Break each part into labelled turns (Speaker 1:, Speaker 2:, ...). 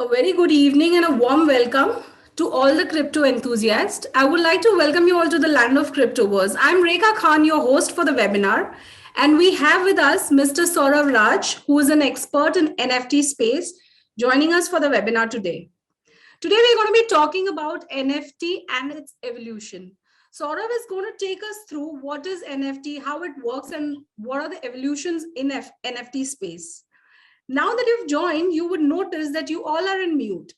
Speaker 1: A very good evening and a warm welcome to all the crypto enthusiasts. I would like to welcome you all to the land of Cryptoverse. I'm Rekha Khan, your host for the webinar, and we have with us Mr. Saurav Raj, who is an expert in NFT space, joining us for the webinar today. Today, we're going to be talking about NFT and its evolution. Saurav is going to take us through what is NFT, how it works, and what are the evolutions in NFT space. Now that you've joined, you would notice that you all are in mute.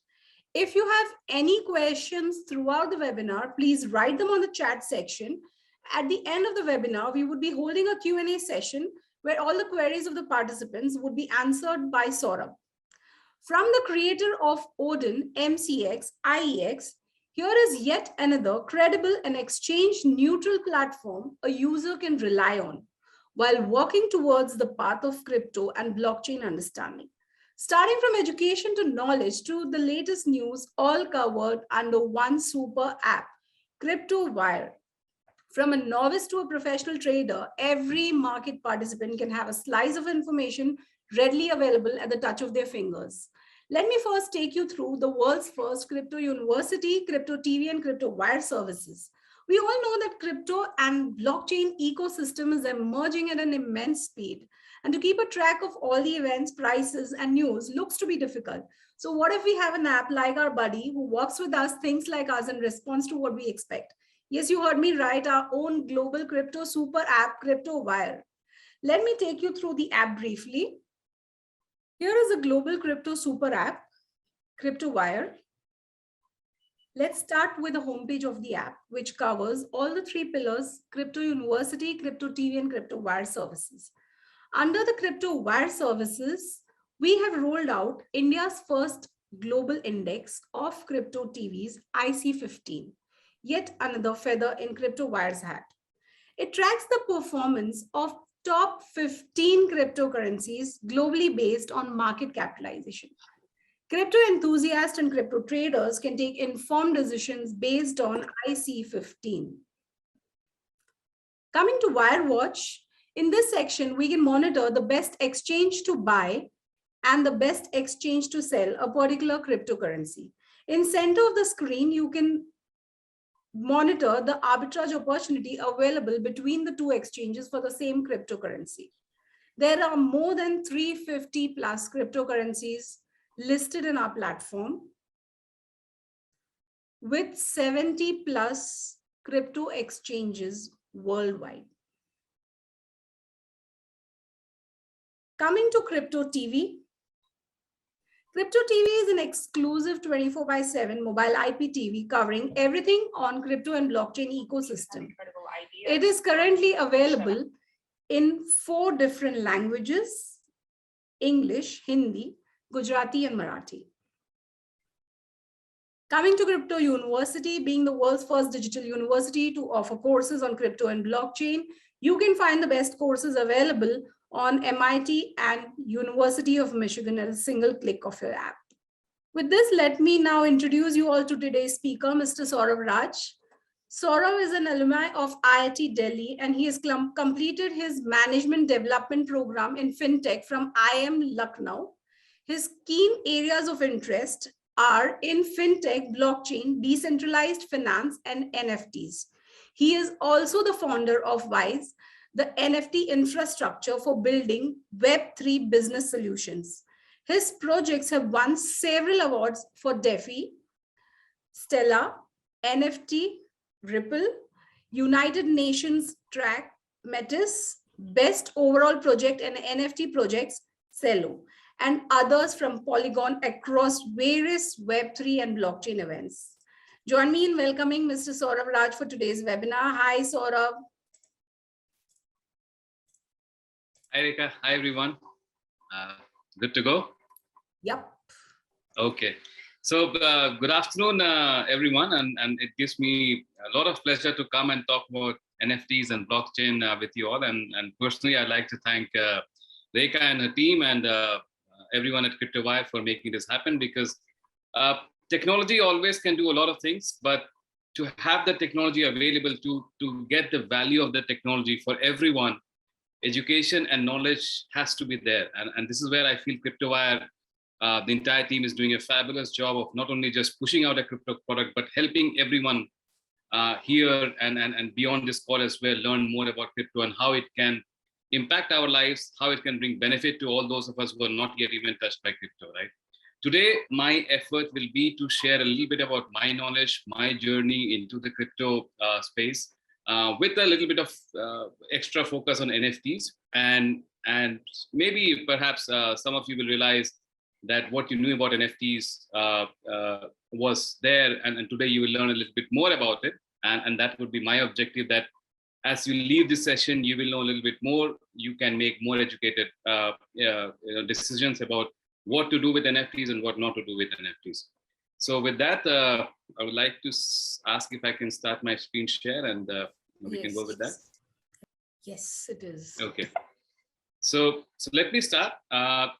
Speaker 1: If you have any questions throughout the webinar, please write them on the chat section. At the end of the webinar, we would be holding a Q&A session where all the queries of the participants would be answered by Saurabh. From the creator of Odin, MCX, IEX, here is yet another credible and exchange-neutral platform a user can rely on while walking towards the path of crypto and blockchain understanding. Starting from education to knowledge to the latest news, all covered under one super app, CryptoWire. From a novice to a professional trader, every market participant can have a slice of information readily available at the touch of their fingers. Let me first take you through the world's first crypto university, Crypto TV, and CryptoWire services. We all know that crypto and blockchain ecosystem is emerging at an immense speed. And to keep a track of all the events, prices, and news looks to be difficult. So what if we have an app like our buddy who works with us, thinks like us, and responds to what we expect? Yes, you heard me right, our own global crypto super app, CryptoWire. Let me take you through the app briefly. Here is a global crypto super app, CryptoWire. Let's start with the homepage of the app, which covers all the three pillars: Crypto University, Crypto TV, and CryptoWire services. Under the CryptoWire services, we have rolled out India's first global index of crypto TVs, IC15, yet another feather in CryptoWire's hat. It tracks the performance of top 15 cryptocurrencies globally based on market capitalization. Crypto enthusiasts and crypto traders can take informed decisions based on IC15. Coming to WireWatch, in this section, we can monitor the best exchange to buy and the best exchange to sell a particular cryptocurrency. In center of the screen, you can monitor the arbitrage opportunity available between the two exchanges for the same cryptocurrency. There are more than 350 plus cryptocurrencies listed in our platform with 70 plus crypto exchanges worldwide. Coming to Crypto TV. Crypto TV is an exclusive 24/7 mobile IPTV covering everything on crypto and blockchain ecosystem. It is currently available in 4 different languages: English, Hindi, Gujarati, and Marathi. Coming to Crypto University, being the world's first digital university to offer courses on crypto and blockchain, you can find the best courses available on MIT and University of Michigan at a single click of your app. With this, let me now introduce you all to today's speaker, Mr. Saurav Raj. Saurav is an alumni of IIT Delhi, and he has completed his management development program in fintech from IIM Lucknow. His keen areas of interest are in fintech, blockchain, decentralized finance, and NFTs. He is also the founder of Wise, the NFT infrastructure for building Web3 business solutions. His projects have won several awards for DeFi, Stella, NFT, Ripple, United Nations Track, Metis, Best Overall Project and NFT Projects, Cello, and others from Polygon across various Web3 and blockchain events. Join me in welcoming Mr. Saurav Raj for today's webinar. Hi, Saurav.
Speaker 2: Hi, Rekha. Hi, everyone. Good to go?
Speaker 1: Yep.
Speaker 2: Okay. So good afternoon, everyone. And it gives me a lot of pleasure to come and talk about NFTs and blockchain with you all. And personally, I'd like to thank Rekha and her team and everyone at CryptoWire for making this happen, because technology always can do a lot of things, but to have the technology available to get the value of the technology for everyone, education and knowledge has to be there. And this is where I feel CryptoWire The entire team is doing a fabulous job of not only just pushing out a crypto product, but helping everyone here and beyond this call as well learn more about crypto and how it can impact our lives, how it can bring benefit to all those of us who are not yet even touched by crypto, right? Today, my effort will be to share a little bit about my knowledge, my journey into the crypto space, with a little bit of extra focus on NFTs, and maybe perhaps some of you will realize that what you knew about NFTs was there, and today you will learn a little bit more about it, and that would be my objective, that as you leave this session, you will know a little bit more, you can make more educated decisions about what to do with NFTs and what not to do with NFTs. So with that, I would like to ask if I can start my screen share, and we can go with that.
Speaker 1: Yes, it is.
Speaker 2: Okay. So let me start.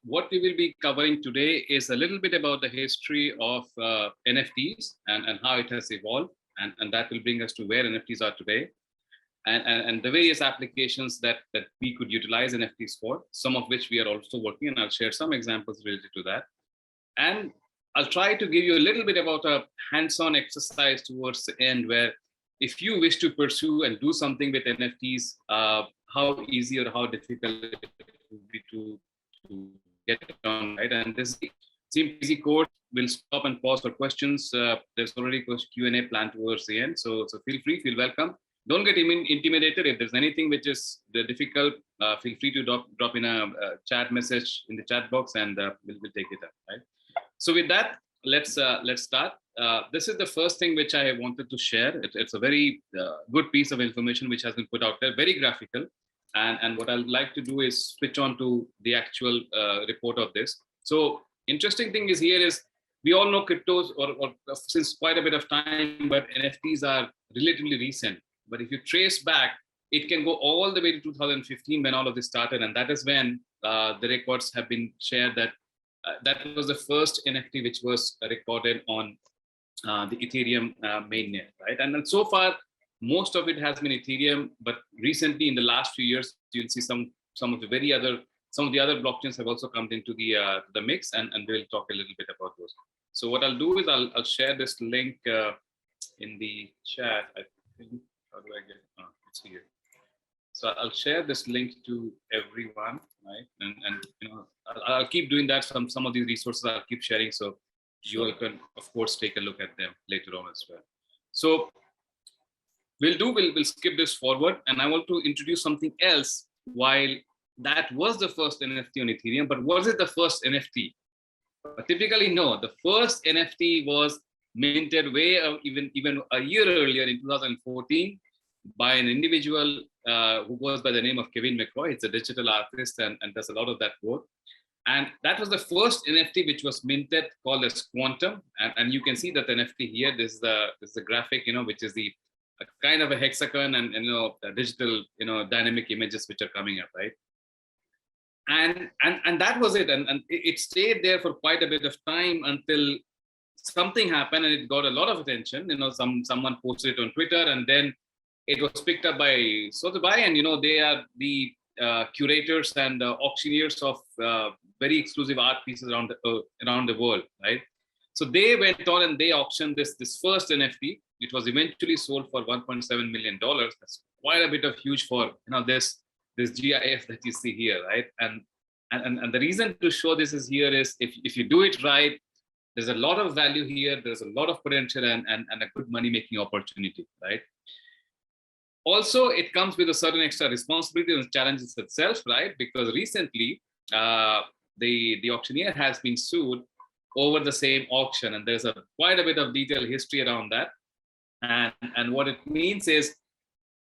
Speaker 2: What we will be covering today is a little bit about the history of NFTs and how it has evolved, and that will bring us to where NFTs are today, and the various applications that we could utilize NFTs for, some of which we are also working, and I'll share some examples related to that. And I'll try to give you a little bit about a hands-on exercise towards the end, where if you wish to pursue and do something with NFTs, how easy or how difficult it would be to get it done, right? And this seems easy course. We'll stop and pause for questions. There's already a Q&A planned towards the end, so feel free, feel welcome. Don't get intimidated. If there's anything which is difficult, feel free to drop in a chat message in the chat box, and we'll take it up, right? So with that, let's start. This is the first thing which I wanted to share. It's a very good piece of information which has been put out there, very graphical. And what I'd like to do is switch on to the actual report of this. So interesting thing is here is, we all know cryptos or since quite a bit of time, but NFTs are relatively recent. But if you trace back, it can go all the way to 2015 when all of this started. And that is when the records have been shared that that was the first NFT which was recorded on the Ethereum mainnet, right? And then so far, most of it has been Ethereum, but recently in the last few years, you'll see some of the other blockchains have also come into the mix, and we'll talk a little bit about those. So what I'll do is I'll share this link in the chat. I think, how do I get it? Oh, it's here. So I'll share this link to everyone, right? And you know, I'll keep doing that. Some of these resources I'll keep sharing, so you all can, of course, take a look at them later on as well. So we'll skip this forward, and I want to introduce something else. While that was the first NFT on Ethereum, but was it the first NFT? Typically, no. The first NFT was minted way even a year earlier in 2014 by an individual who goes by the name of Kevin McCoy. It's a digital artist and does a lot of that work. And that was the first NFT which was minted, called as Quantum. And you can see that NFT here. This is the graphic, which is the kind of a hexagon and digital, dynamic images which are coming up, right? And that was it. And it stayed there for quite a bit of time until something happened and it got a lot of attention. Someone posted it on Twitter, and then it was picked up by Sotheby's, and they are the curators and auctioneers of very exclusive art pieces around the world, right? So they went on and they auctioned this first NFT. It was eventually sold for $1.7 million. That's quite a bit of huge for this GIF that you see here, right? And the reason to show this is here is if you do it right, there's a lot of value here. There's a lot of potential and a good money making opportunity, right? Also, it comes with a certain extra responsibility and challenges itself, right? Because recently, the auctioneer has been sued over the same auction, and there's quite a bit of detailed history around that. And what it means is,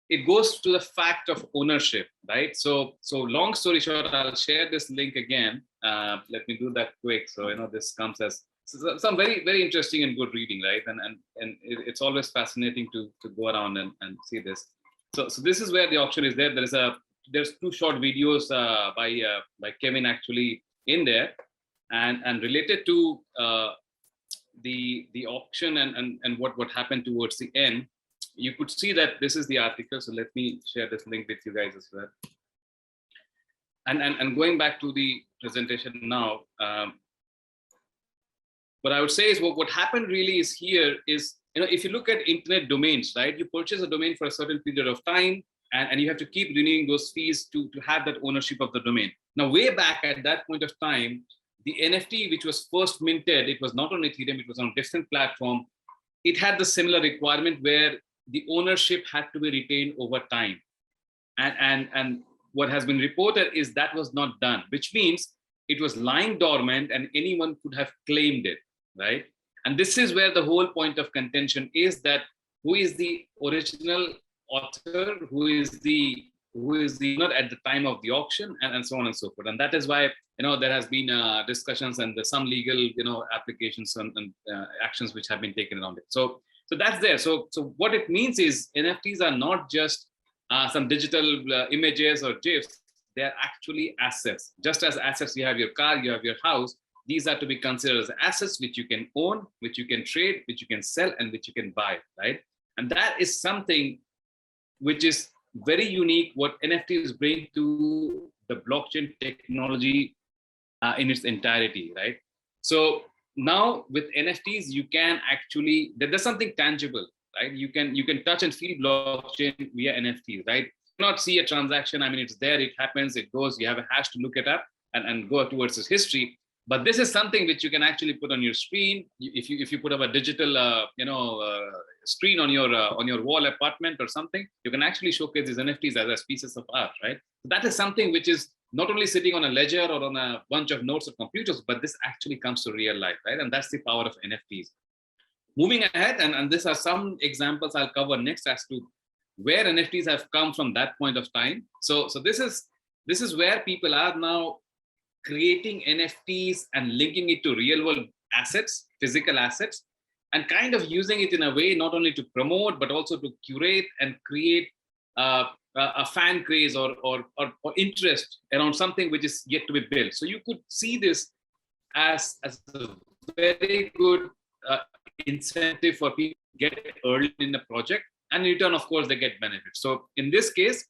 Speaker 2: it goes to the fact of ownership, right? So long story short, I'll share this link again. Let me do that quick. So this comes as some very, very interesting and good reading, right? And it's always fascinating to go around and see this. So this is where the auction is there. There's two short videos by Kevin actually in there, and related to the auction and what happened towards the end. You could see that this is the article. So let me share this link with you guys as well. And going back to the presentation now, what I would say is what happened really is here is, if you look at internet domains, right, you purchase a domain for a certain period of time, and you have to keep renewing those fees to have that ownership of the domain. Now, way back at that point of time, the NFT, which was first minted, it was not on Ethereum, it was on a different platform. It had the similar requirement where the ownership had to be retained over time. And what has been reported is that was not done, which means it was lying dormant and anyone could have claimed it, right? And this is where the whole point of contention is, that who is the original author, who is the owner at the time of the auction, and so on and so forth. And that is why there has been discussions and there's some legal applications and actions which have been taken around it. So that's there. So what it means is NFTs are not just some digital images or GIFs. They are actually assets. Just as assets, you have your car, you have your house. These are to be considered as assets which you can own, which you can trade, which you can sell, and which you can buy, right? And that is something which is very unique, what NFTs bring to the blockchain technology in its entirety, right? So now with NFTs, you can actually, there's something tangible, right? You can touch and feel blockchain via NFTs, right? Not see a transaction. I mean, it's there, it happens, it goes, you have a hash to look it up and go towards its history. But this is something which you can actually put on your screen. If you put up a digital, screen on your wall apartment or something, you can actually showcase these NFTs as pieces of art, right? So that is something which is not only sitting on a ledger or on a bunch of notes or computers, but this actually comes to real life, right? And that's the power of NFTs. Moving ahead, and these are some examples I'll cover next as to where NFTs have come from that point of time. So this is where people are now creating NFTs and linking it to real world assets, physical assets, and kind of using it in a way not only to promote, but also to curate and create a fan craze or interest around something which is yet to be built. So you could see this as a very good incentive for people to get early in the project, and in return, of course, they get benefits. So in this case,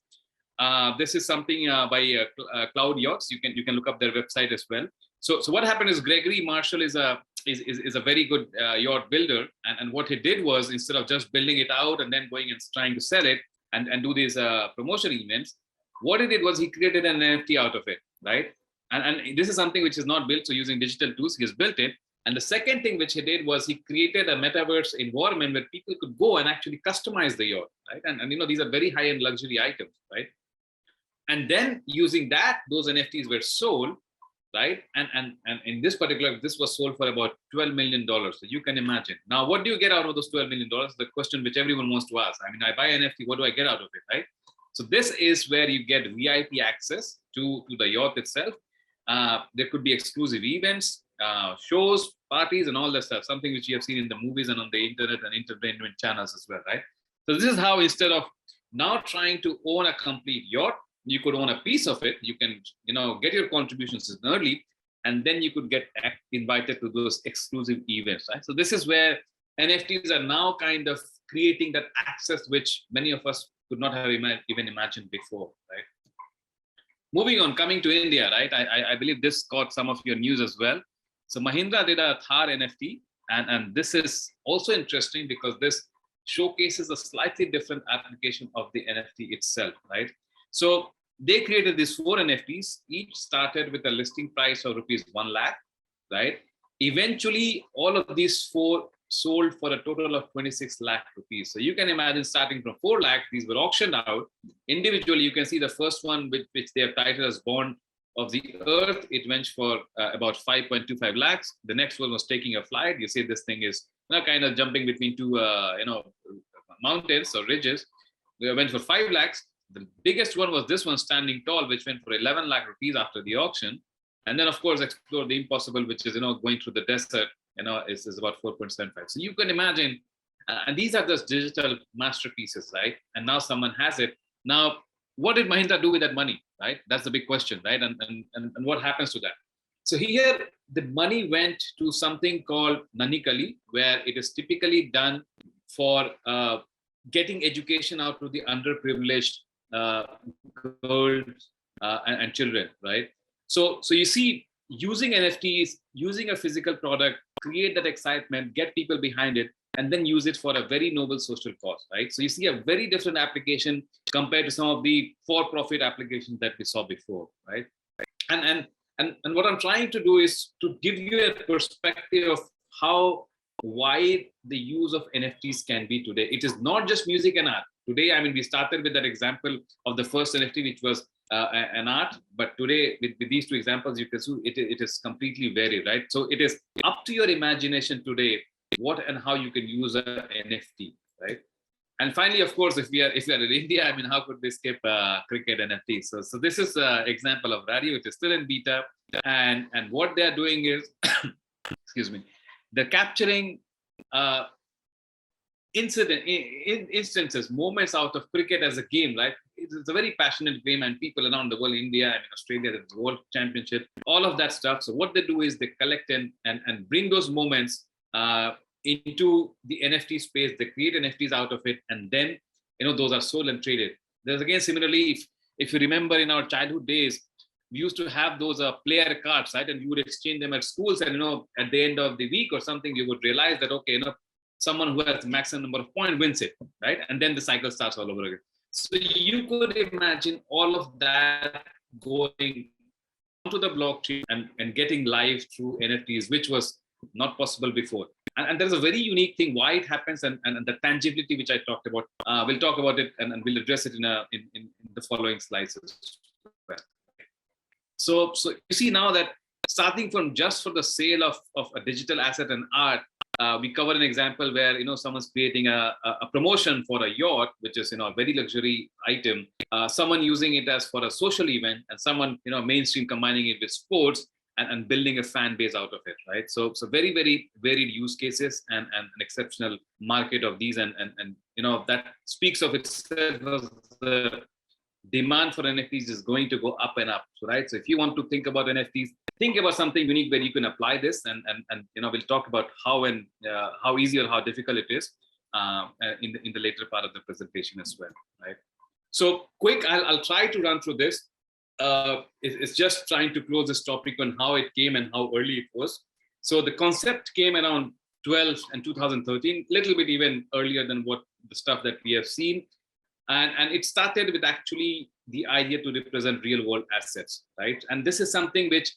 Speaker 2: this is something by Cloud Yachts. You can look up their website as well. So what happened is Gregory Marshall is a very good yacht builder, and what he did was, instead of just building it out and then going and trying to sell it and do these promotion events, what he did was he created an NFT out of it, right? And this is something which is not built, so using digital tools, he's built it. And the second thing which he did was he created a metaverse environment where people could go and actually customize the yacht, right? And these are very high-end luxury items, right? And then using that, those NFTs were sold, right? And in this particular, this was sold for about $12 million. So you can imagine. Now, what do you get out of those $12 million? The question which everyone wants to ask. I mean, I buy an NFT, what do I get out of it, right? So this is where you get VIP access to the yacht itself. There could be exclusive events, shows, parties, and all that stuff, something which you have seen in the movies and on the internet and entertainment channels as well, right? So this is how, instead of now trying to own a complete yacht, you could own a piece of it. You can, get your contributions early, and then you could get invited to those exclusive events, right? So this is where NFTs are now kind of creating that access, which many of us could not have even imagined before, right? Moving on, coming to India, right? I believe this caught some of your news as well. So Mahindra did a Thar NFT, and this is also interesting because this showcases a slightly different application of the NFT itself, right? So they created these 4 NFTs. Each started with a listing price of rupees 1 lakh, right? Eventually, all of these 4 sold for a total of 26 lakh rupees. So you can imagine, starting from 4 lakh, these were auctioned out individually. You can see the first one, which they have titled as Bond of the Earth. It went for about 5.25 lakhs. The next one was taking a flight. You see this thing is kind of jumping between 2 mountains or ridges. They went for 5 lakhs. The biggest one was this one, Standing Tall, which went for 11 lakh rupees after the auction. And then, of course, Explore the Impossible, which is, going through the desert, is about 4.75. So you can imagine, and these are just digital masterpieces, right? And now someone has it. Now, what did Mahindra do with that money, right? That's the big question, right? And what happens to that? So here, the money went to something called Nanikali, where it is typically done for getting education out to the underprivileged girls and children, right? So you see, using NFTs, using a physical product, create that excitement, get people behind it, and then use it for a very noble social cause, right? So you see a very different application compared to some of the for-profit applications that we saw before, right? And what I'm trying to do is to give you a perspective of how wide the use of NFTs can be today. It is not just music and art. Today, I mean, we started with that example of the first NFT, which was an art, but today with these two examples, you can see it is completely varied, right? So it is up to your imagination today what and how you can use an NFT, right? And finally, of course, if we are in India, I mean, how could we skip cricket NFT? So this is an example of radio, which is still in beta, and what they are doing is, excuse me, they're capturing instances, moments out of cricket as a game, right? It's a very passionate game, and people around the world, India and Australia, the World Championship, all of that stuff. So what they do is they collect and bring those moments into the NFT space. They create NFTs out of it, and then those are sold and traded. There's again similarly, if you remember in our childhood days, we used to have those player cards, right? And you would exchange them at schools, and at the end of the week or something, you would realize that okay, someone who has the maximum number of points wins it, right? And then the cycle starts all over again. So you could imagine all of that going onto the blockchain and getting live through NFTs, which was not possible before. And there's a very unique thing why it happens, and the tangibility which I talked about. We'll talk about it and we'll address it in the following slides as well. So you see now that starting from just for the sale of a digital asset and art, we cover an example where someone's creating a promotion for a yacht, which is a very luxury item. Someone using it as for a social event, and someone mainstream combining it with sports and building a fan base out of it, right? So very, very varied use cases and an exceptional market of these, and that speaks of itself. The demand for NFTs is going to go up and up, right? So if you want to think about NFTs, think about something unique where you can apply this, and we'll talk about how easy or how difficult it is in the later part of the presentation as well, right? So quick, I'll try to run through this. It's just trying to close this topic on how it came and how early it was. So the concept came around 2013, a little bit even earlier than what the stuff that we have seen. And it started with actually the idea to represent real world assets, right? And this is something which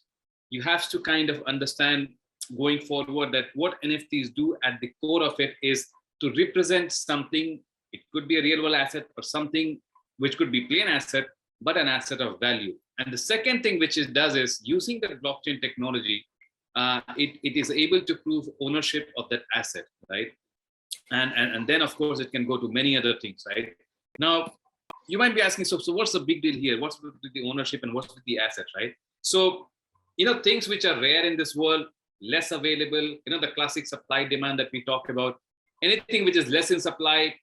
Speaker 2: you have to kind of understand going forward, that what NFTs do at the core of it is to represent something. It could be a real world asset or something which could be plain asset, but an asset of value. And the second thing which it does is, using the blockchain technology, it is able to prove ownership of that asset, right? And then of course it can go to many other things, right? Now, you might be asking, so what's the big deal here? What's with the ownership and what's with the asset, right? So, things which are rare in this world, less available, the classic supply demand that we talk about, anything which is less in supply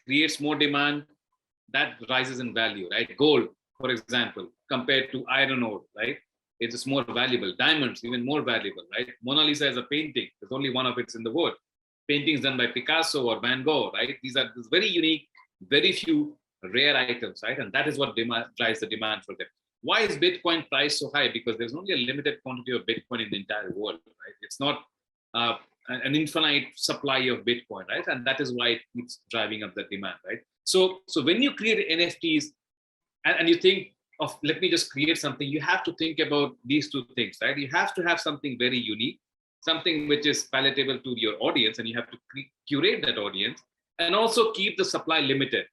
Speaker 2: creates more demand, that rises in value, right? Gold, for example, compared to iron ore, right? It is more valuable. Diamonds, even more valuable, right? Mona Lisa is a painting. There's only one of it in the world. Paintings done by Picasso or Van Gogh, right? These are very unique, very few rare items, right? And that is what drives the demand for them. Why is Bitcoin price so high? Because there's only a limited quantity of Bitcoin in the entire world, right? It's not an infinite supply of Bitcoin, right? And that is why it keeps driving up the demand, right? So when you create NFTs and you think of, let me just create something, you have to think about these two things, right? You have to have something very unique, something which is palatable to your audience, and you have to curate that audience, and also keep the supply limited.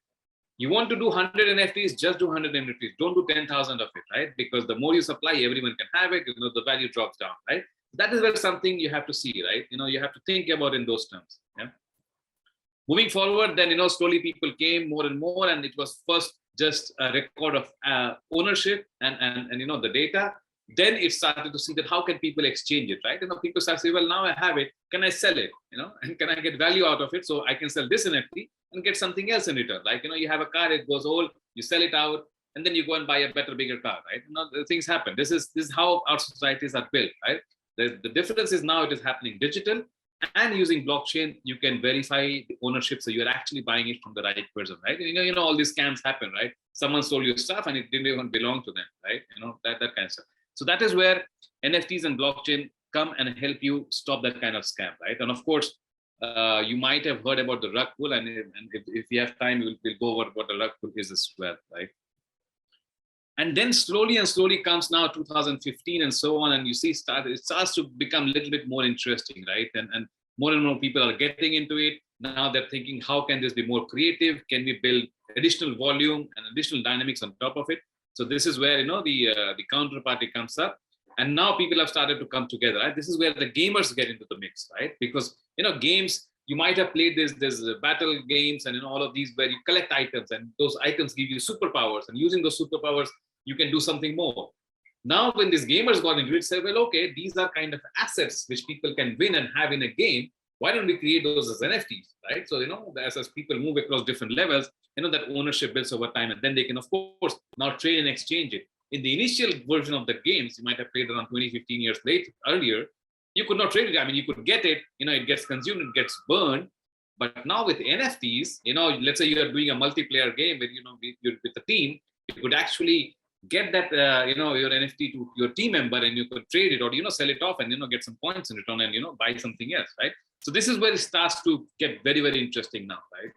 Speaker 2: You want to do 100 NFTs, just do 100 NFTs. Don't do 10,000 of it, right? Because the more you supply, everyone can have it, the value drops down, right? That is where something you have to see, right? You have to think about in those terms, yeah? Moving forward, then, slowly people came more and more, and it was first just a record of ownership and the data. Then it started to see that how can people exchange it, right? People start saying, well, now I have it, can I sell it, and can I get value out of it? So I can sell this NFT and get something else in return. Like, you have a car, it goes old, you sell it out, and then you go and buy a better, bigger car, right? Things happen. This is how our societies are built, right? The difference is now it is happening digital, and using blockchain, you can verify the ownership. So you're actually buying it from the right person, right? All these scams happen, right? Someone stole your stuff and it didn't even belong to them, right? That kind of stuff. So that is where NFTs and blockchain come and help you stop that kind of scam, right? And of course, you might have heard about the rug pull, and if we have time, we'll go over what the rug pull is as well, right? And then slowly and slowly comes now 2015 and so on, and you see it starts to become a little bit more interesting, right? And more people are getting into it. Now they're thinking, how can this be more creative? Can we build additional volume and additional dynamics on top of it? So this is where the counterparty comes up, and now people have started to come together, right? This is where the gamers get into the mix, right? Because games, you might have played there's battle games and all of these where you collect items, and those items give you superpowers, and using those superpowers you can do something more. Now when these gamers got into it, said, well, okay, these are kind of assets which people can win and have in a game. Why don't we create those as NFTs, right? So as people move across different levels, that ownership builds over time, and then they can of course now trade and exchange it. In the initial version of the games, you might have played around 20, 15 years earlier, you could not trade it. I mean, you could get it, it gets consumed, it gets burned. But now with NFTs, let's say you are doing a multiplayer game with a team, you could actually get that your NFT to your team member, and you could trade it or sell it off and get some points in return and buy something else, right? So this is where it starts to get very, very interesting now, right?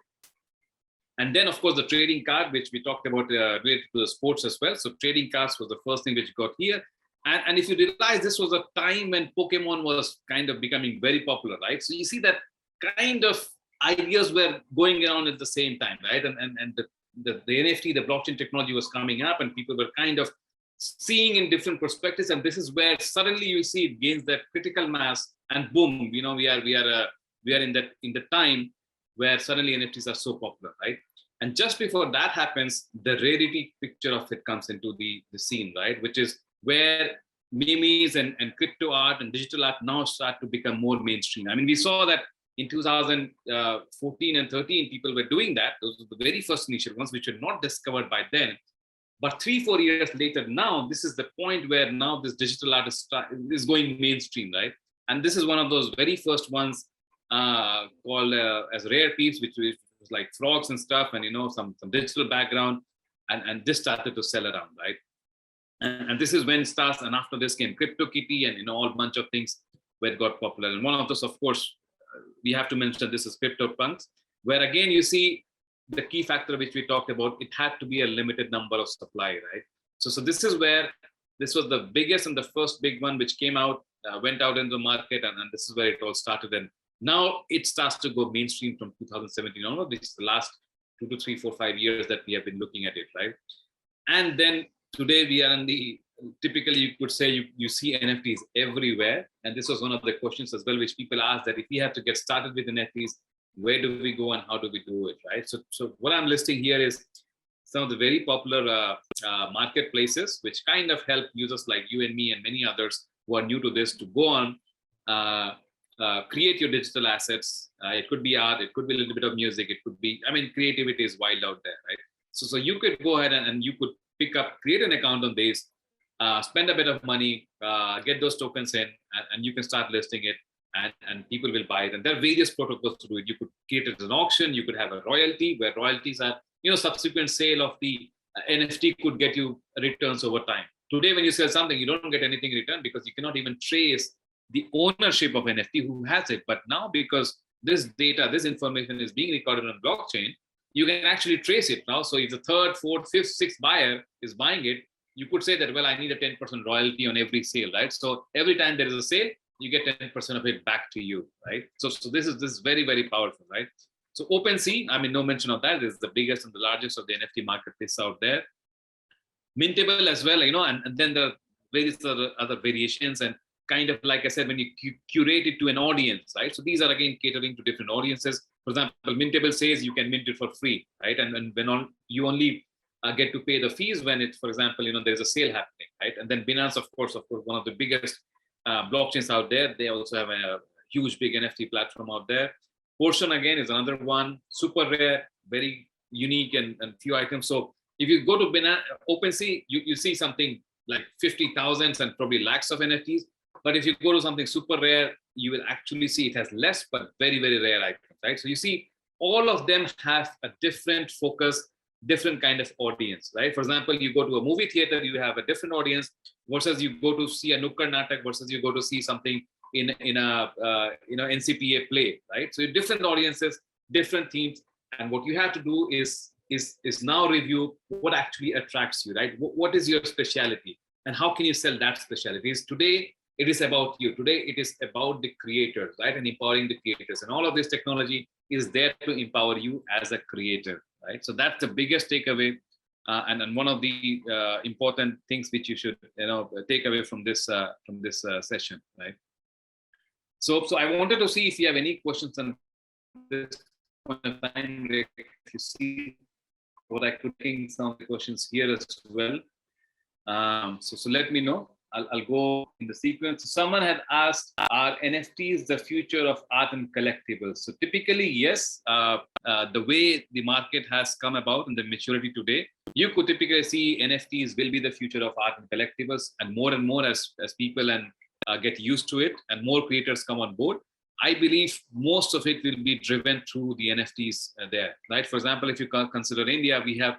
Speaker 2: And then of course the trading card, which we talked about related to the sports as well. So trading cards was the first thing which got here. And if you realize, this was a time when Pokemon was kind of becoming very popular, right? So you see that kind of ideas were going around at the same time, right? And the NFT, the blockchain technology was coming up, and people were kind of seeing in different perspectives. And this is where suddenly you see it gains that critical mass, and boom, we are in the time where suddenly NFTs are so popular, right? And just before that happens, the rarity picture of it comes into the scene, right? Which is where memes and crypto art and digital art now start to become more mainstream. I mean, we saw that in 2014 and 13, people were doing that. Those were the very first initial ones, which were not discovered by then. But 3-4 years later, now this is the point where now this digital art is going mainstream, right? And this is one of those very first ones called as rare peeps, which was like frogs and stuff, and some digital background, and this started to sell around, right? And this is when it starts, and after this came CryptoKitty and a whole bunch of things where it got popular. And one of those, of course, we have to mention this is CryptoPunks, where again you see the key factor which we talked about. It had to be a limited number of supply, right? So this is where this was the biggest and the first big one which came out, went out into the market, and this is where it all started. And now it starts to go mainstream from 2017 onward. This is the last 2 to 3, 4, 5 years that we have been looking at it, right? And then today we are in the, typically you could say you see NFTs everywhere. And this was one of the questions as well, which people ask, that if we have to get started with NFTs, where do we go and how do we do it, right? So what I'm listing here is some of the very popular marketplaces, which kind of help users like you and me and many others who are new to this to go on, create your digital assets. It could be art, it could be a little bit of music, it could be, I mean, creativity is wild out there, right? So you could go ahead and you could create an account on this, spend a bit of money, get those tokens in, and you can start listing it, and people will buy it. And there are various protocols to do it. You could create it as an auction, you could have a royalty, where royalties are, subsequent sale of the NFT could get you returns over time. Today, when you sell something, you don't get anything in return because you cannot even trace the ownership of NFT, who has it. But now, because this data, this information is being recorded on blockchain, you can actually trace it now. So if the third, fourth, fifth, sixth buyer is buying it, you could say that, well, I need a 10% royalty on every sale, right? So every time there is a sale, you get 10% of it back to you, right? So this is very, very powerful, right? So OpenSea, I mean, no mention of that, is the biggest and the largest of the NFT marketplace out there. Mintable as well, and then there are various other variations, and kind of like I said, when you curate it to an audience, right? So these are again catering to different audiences. For example, Mintable says you can mint it for free, right? And when you only get to pay the fees when it's, for example, there's a sale happening, right? And then Binance, of course, one of the biggest blockchains out there. They also have a huge, big NFT platform out there. Portion again is another one, super rare, very unique, and few items. So if you go to OpenSea, you see something like 50,000 and probably lakhs of NFTs. But if you go to something super rare, you will actually see it has less, but very, very rare items, right? So you see all of them have a different focus, different kind of audience, right? For example, you go to a movie theater, you have a different audience versus you go to see a Nukkad Natak versus you go to see something in a NCPA play, right? So different audiences, different themes, and what you have to do is now review what actually attracts you, right? What is your specialty, and how can you sell that specialty? Today it is about you. Today it is about the creators, right? And empowering the creators, and all of this technology is there to empower you as a creator, right? So that's the biggest takeaway, and one of the important things which you should take away from this session, right? So I wanted to see if you have any questions on this point of time. If you see what I could think some of the questions here as well. So let me know. I'll go in the sequence. Someone had asked, are NFTs the future of art and collectibles? So typically, yes. The way the market has come about and the maturity today, you could typically see NFTs will be the future of art and collectibles, and more as people and get used to it and more creators come on board. I believe most of it will be driven through the NFTs there, right? For example, if you consider India, we have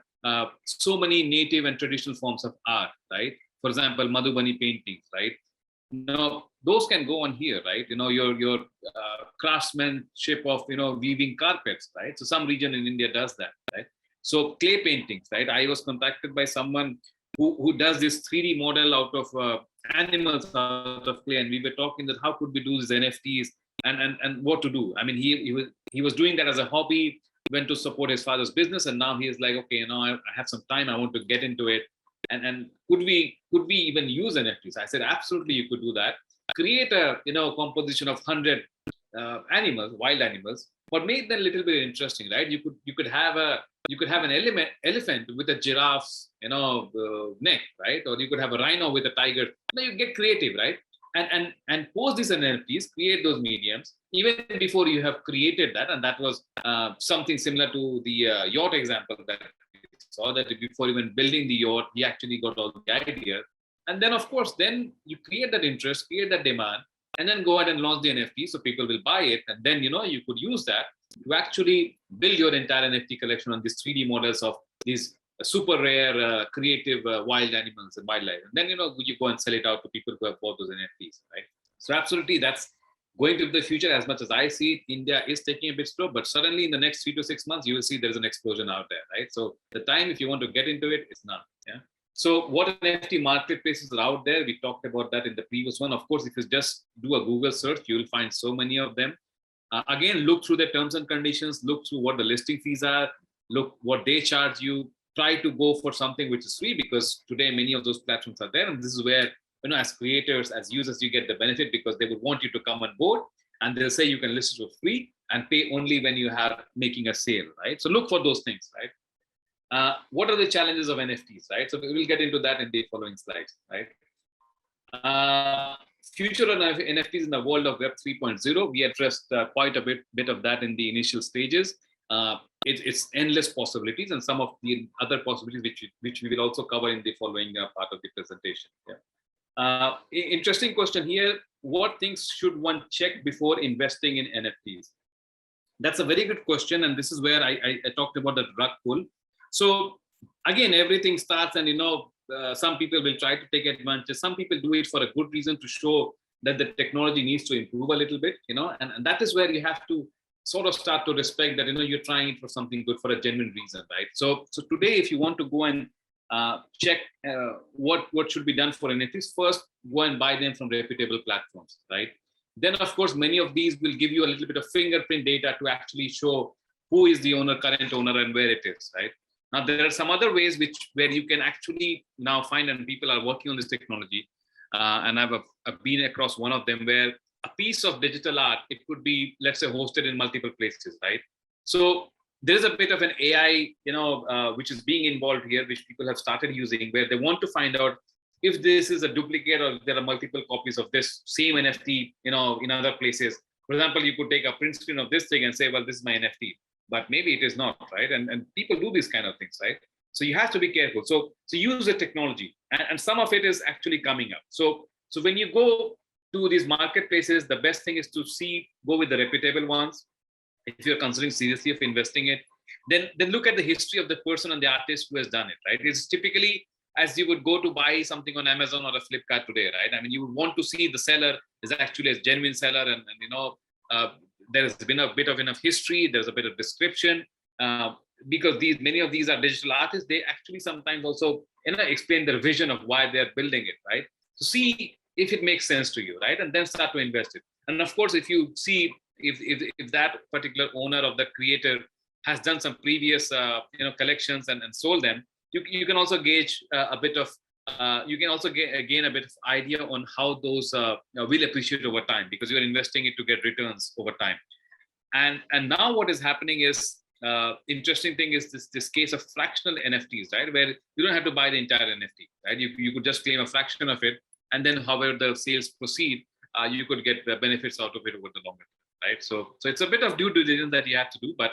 Speaker 2: so many native and traditional forms of art, right? For example, Madhubani paintings, right? Now, those can go on here, right? Your craftsmanship of, weaving carpets, right? So some region in India does that, right? So clay paintings, right? I was contacted by someone who does this 3D model out of animals out of clay, and we were talking that how could we do these NFTs and what to do. I mean, he was doing that as a hobby, went to support his father's business, and now he is like, okay, I have some time, I want to get into it, and could we even use NFTs? I said, absolutely, you could do that. Create a composition of 100 animals, wild animals, but make them a little bit interesting, right? You could have an elephant with a giraffe's neck, right? Or you could have a rhino with a tiger. You get creative, right? And post these NFTs, create those mediums even before you have created that. And that was something similar to the yacht example that we saw, that before even building the yacht, he actually got all the idea. And then, of course, then you create that interest, create that demand, and then go ahead and launch the NFT so people will buy it. And then, you could use that to actually build your entire NFT collection on these 3D models of these super rare, creative wild animals and wildlife. And then, you go and sell it out to people who have bought those NFTs, right? So absolutely, that's going to be the future. As much as I see it, India is taking a bit slow, but suddenly in the next 3 to 6 months, you will see there's an explosion out there, right? So the time, if you want to get into it, is now, yeah? So what NFT marketplaces are out there? We talked about that in the previous one. Of course, if you just do a Google search, you will find so many of them. Again, look through the terms and conditions, look through what the listing fees are, look what they charge you. Try to go for something which is free, because today many of those platforms are there, and this is where, as creators, as users, you get the benefit, because they would want you to come on board, and they'll say you can list it for free and pay only when you have making a sale, right? So look for those things, right? What are the challenges of NFTs, right? So we will get into that in the following slides, right? Future of NFTs in the world of Web 3.0. We addressed quite a bit of that in the initial stages. It's endless possibilities, and some of the other possibilities which we will also cover in the following part of the presentation. Yeah. Interesting question here. What things should one check before investing in NFTs? That's a very good question, and this is where I talked about the rug pull. So again, everything starts, and some people will try to take advantage. Some people do it for a good reason, to show that the technology needs to improve a little bit, and that is where you have to sort of start to respect that, you're trying it for something good, for a genuine reason, right? So today, if you want to go and check what should be done for NFTs, first go and buy them from reputable platforms, right? Then, of course, many of these will give you a little bit of fingerprint data to actually show who is the owner, current owner, and where it is, right? Now, there are some other ways where you can actually now find, and people are working on this technology, and I've been across one of them, where a piece of digital art, it could be, let's say, hosted in multiple places, right? So there is a bit of an AI, which is being involved here, which people have started using, where they want to find out if this is a duplicate or there are multiple copies of this same NFT, in other places. For example, you could take a print screen of this thing and say, well, this is my NFT, but maybe it is not, right? And people do these kind of things, right? So you have to be careful. So use the technology, and some of it is actually coming up. So when you go to these marketplaces, the best thing is to go with the reputable ones if you're considering seriously of investing it.
Speaker 3: then look at the history of the person and the artist who has done it, right? It's typically as you would go to buy something on Amazon or a Flipkart today, right? I mean, you would want to see the seller is actually a genuine seller, and there has been a bit of enough history, there's a bit of description, because many of these are digital artists. They actually sometimes also explain their vision of why they're building it, right? So see if it makes sense to you, right? And then start to invest it. And of course, if you see if that particular owner of the creator has done some previous collections and sold them, you can also gauge a bit of you can also gain a bit of idea on how those will appreciate over time, because you're investing it to get returns over time. And now what is happening is interesting thing is this case of fractional NFTs, right? Where you don't have to buy the entire NFT, right? You could just claim a fraction of it, and then however the sales proceed, you could get the benefits out of it over the longer term, right? So it's a bit of due diligence that you have to do, but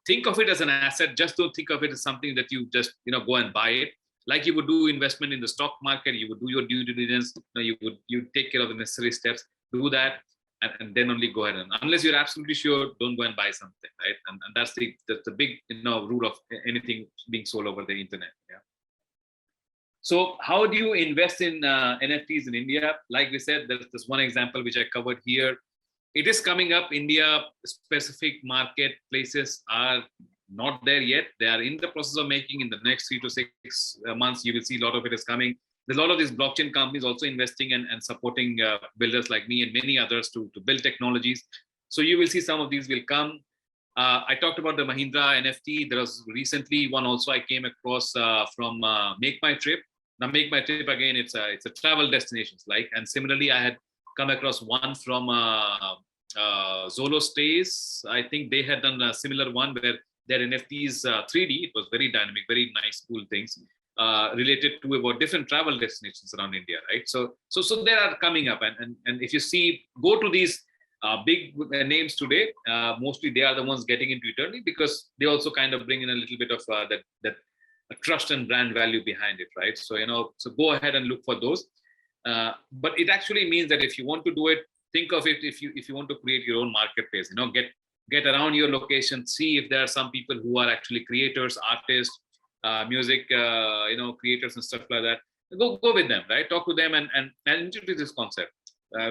Speaker 3: think of it as an asset. Just don't think of it as something that you just go and buy it. Like you would do investment in the stock market, you would do your due diligence, you take care of the necessary steps, do that, and then only go ahead. And unless you're absolutely sure, don't go and buy something, right? And that's the big rule of anything being sold over the internet. Yeah. So how do you invest in NFTs in India? Like we said, there's this one example which I covered here. It is coming up. India specific marketplaces are not there yet. They are in the process of making. In the next 3 to 6 months, you will see a lot of it is coming. There's a lot of these blockchain companies also investing and supporting builders like me and many others to build technologies. So you will see some of these will come. I talked about the Mahindra NFT. There was recently one also I came across from Make My Trip. Now Make My Trip, again, it's a travel destinations, and similarly I had come across one from Zolo Stays. I think they had done a similar one where their NFTs 3D. It was very dynamic, very nice, cool things related to about different travel destinations around India, right? So they are coming up, and if you see, go to these big names today. Mostly they are the ones getting into eternity, because they also kind of bring in a little bit of that trust and brand value behind it, right? So so go ahead and look for those. But it actually means that if you want to do it, think of it if you want to create your own marketplace. Get around your location, see if there are some people who are actually creators, artists, music, creators and stuff like that. Go with them, right? Talk to them and introduce this concept,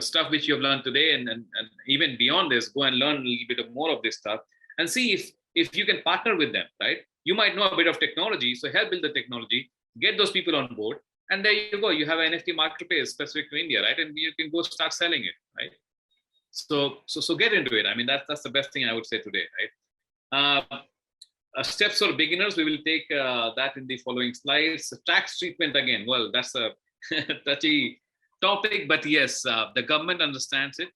Speaker 3: stuff which you have learned today, and even beyond this, go and learn a little bit more of this stuff and see if you can partner with them, right? You might know a bit of technology, so help build the technology, get those people on board, and there you go. You have an NFT marketplace specific to India, right? And you can go start selling it, right? So get into it. I mean, that's the best thing I would say today, right? Steps for beginners, we will take that in the following slides. Tax treatment, again, well, that's a touchy topic, but yes, the government understands it.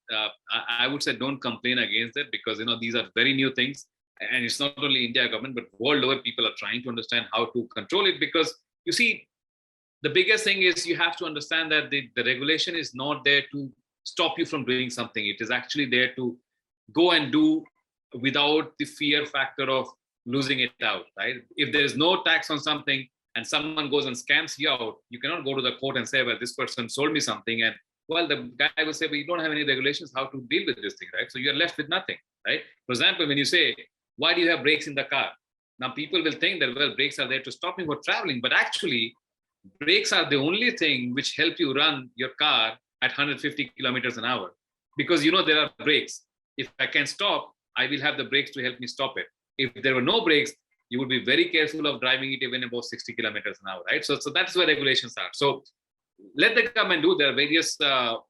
Speaker 3: I would say don't complain against it, because these are very new things, and it's not only India government, but world over people are trying to understand how to control it. Because you see, the biggest thing is you have to understand that the regulation is not there to stop you from doing something. It is actually there to go and do without the fear factor of losing it out, right? If there is no tax on something and someone goes and scams you out, you cannot go to the court and say, well, this person sold me something, and well, the guy will say, well, you don't have any regulations how to deal with this thing, right? So you're left with nothing, right? For example, when you say, why do you have brakes in the car? Now people will think that, well, brakes are there to stop me from traveling, but actually brakes are the only thing which help you run your car at 150 kilometers an hour, because there are brakes. If I can stop, I will have the brakes to help me stop it. If there were no brakes, you would be very careful of driving it even above 60 kilometers an hour, right? So that's where regulations are. So let the government do. There are various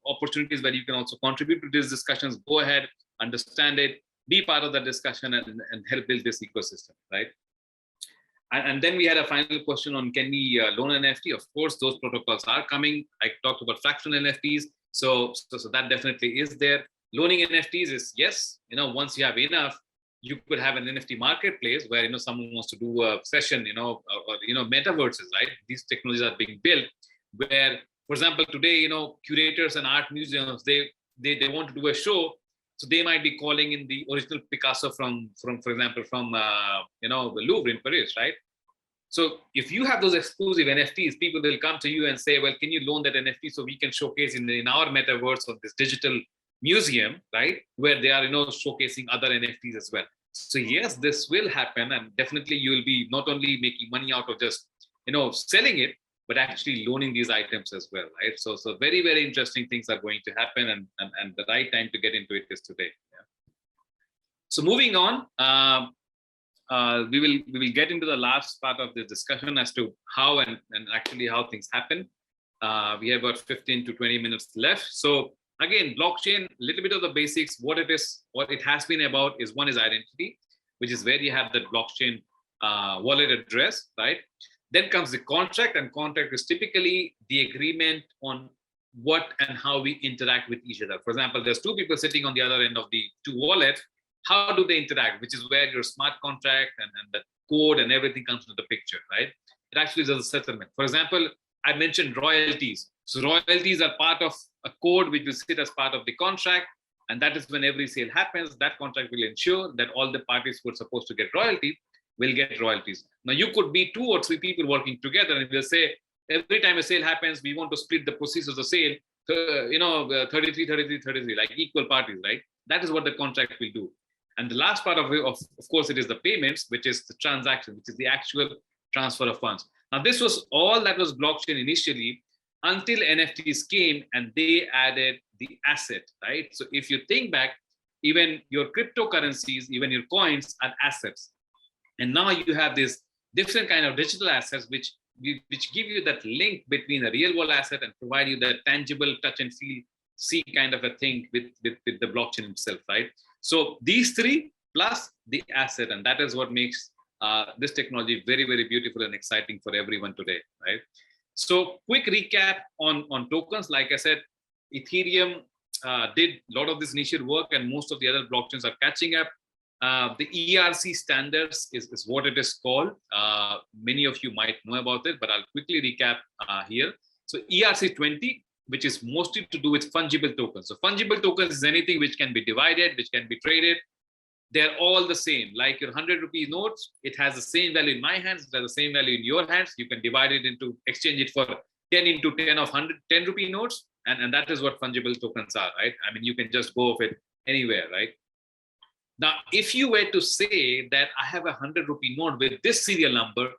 Speaker 3: opportunities where you can also contribute to these discussions. Go ahead, understand it, be part of the discussion, and help build this ecosystem, right? And then we had a final question on, can we loan an NFT? Of course, those protocols are coming. I talked about fractional NFTs. So that definitely is there. Loaning NFTs is, yes, once you have enough, you could have an NFT marketplace where, someone wants to do a session, or metaverses, right? These technologies are being built where, for example, today, curators and art museums, they want to do a show. So they might be calling in the original Picasso from for example, from the Louvre in Paris, right? So if you have those exclusive NFTs, people will come to you and say, well, can you loan that NFT so we can showcase in our metaverse of this digital museum, right? Where they are, showcasing other NFTs as well. So yes, this will happen, and definitely you will be not only making money out of just selling it, but actually loaning these items as well, right? So very, very interesting things are going to happen, and the right time to get into it is today. Yeah. So moving on, we will get into the last part of this discussion as to how and actually how things happen. We have about 15 to 20 minutes left. So again, blockchain, a little bit of the basics. What it is, what it has been about is, one is identity, which is where you have the blockchain wallet address, right? Then comes the contract, and contract is typically the agreement on what and how we interact with each other. For example, there's two people sitting on the other end of the two wallets. How do they interact? Which is where your smart contract and the code and everything comes into the picture, right? It actually does a settlement. For example, I mentioned royalties. So royalties are part of a code which will sit as part of the contract. And that is when every sale happens, that contract will ensure that all the parties who are supposed to get royalty will get royalties. Now, you could be 2 or 3 people working together, and we'll say, every time a sale happens, we want to split the proceeds of the sale, 33, 33, 33, like equal parties, right? That is what the contract will do. And the last part of course, it is the payments, which is the transaction, which is the actual transfer of funds. Now, this was all that was blockchain initially, until NFTs came and they added the asset, right? So if you think back, even your cryptocurrencies, even your coins are assets. And now you have this different kind of digital assets, which give you that link between a real world asset and provide you that tangible touch and feel, see kind of a thing with the blockchain itself, right? So these three plus the asset, and that is what makes this technology very, very beautiful and exciting for everyone today, right? So quick recap on tokens. Like I said, Ethereum did a lot of this initial work, and most of the other blockchains are catching up. The ERC standards is what it is called. Many of you might know about it, but I'll quickly recap here. So ERC20, which is mostly to do with fungible tokens. So fungible tokens is anything which can be divided, which can be traded. They're all the same. Like your 100 rupee notes, it has the same value in my hands, it has the same value in your hands. You can divide it into, exchange it for 10 into 10 of 10 rupee notes. And that is what fungible tokens are, right? I mean, you can just go of it anywhere, right? Now, if you were to say that I have a 100 rupee note with this serial number,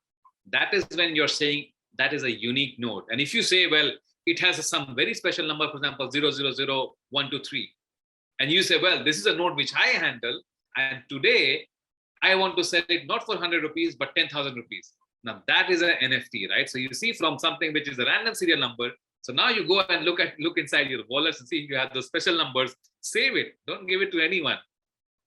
Speaker 3: that is when you're saying that is a unique note. And if you say, well, it has some very special number, for example, 000123, and you say, well, this is a note which I handle, and today I want to sell it not for 100 rupees, but 10,000 rupees. Now that is an NFT, right? So you see, from something which is a random serial number. So now you go and look inside your wallets and see if you have those special numbers, save it, don't give it to anyone.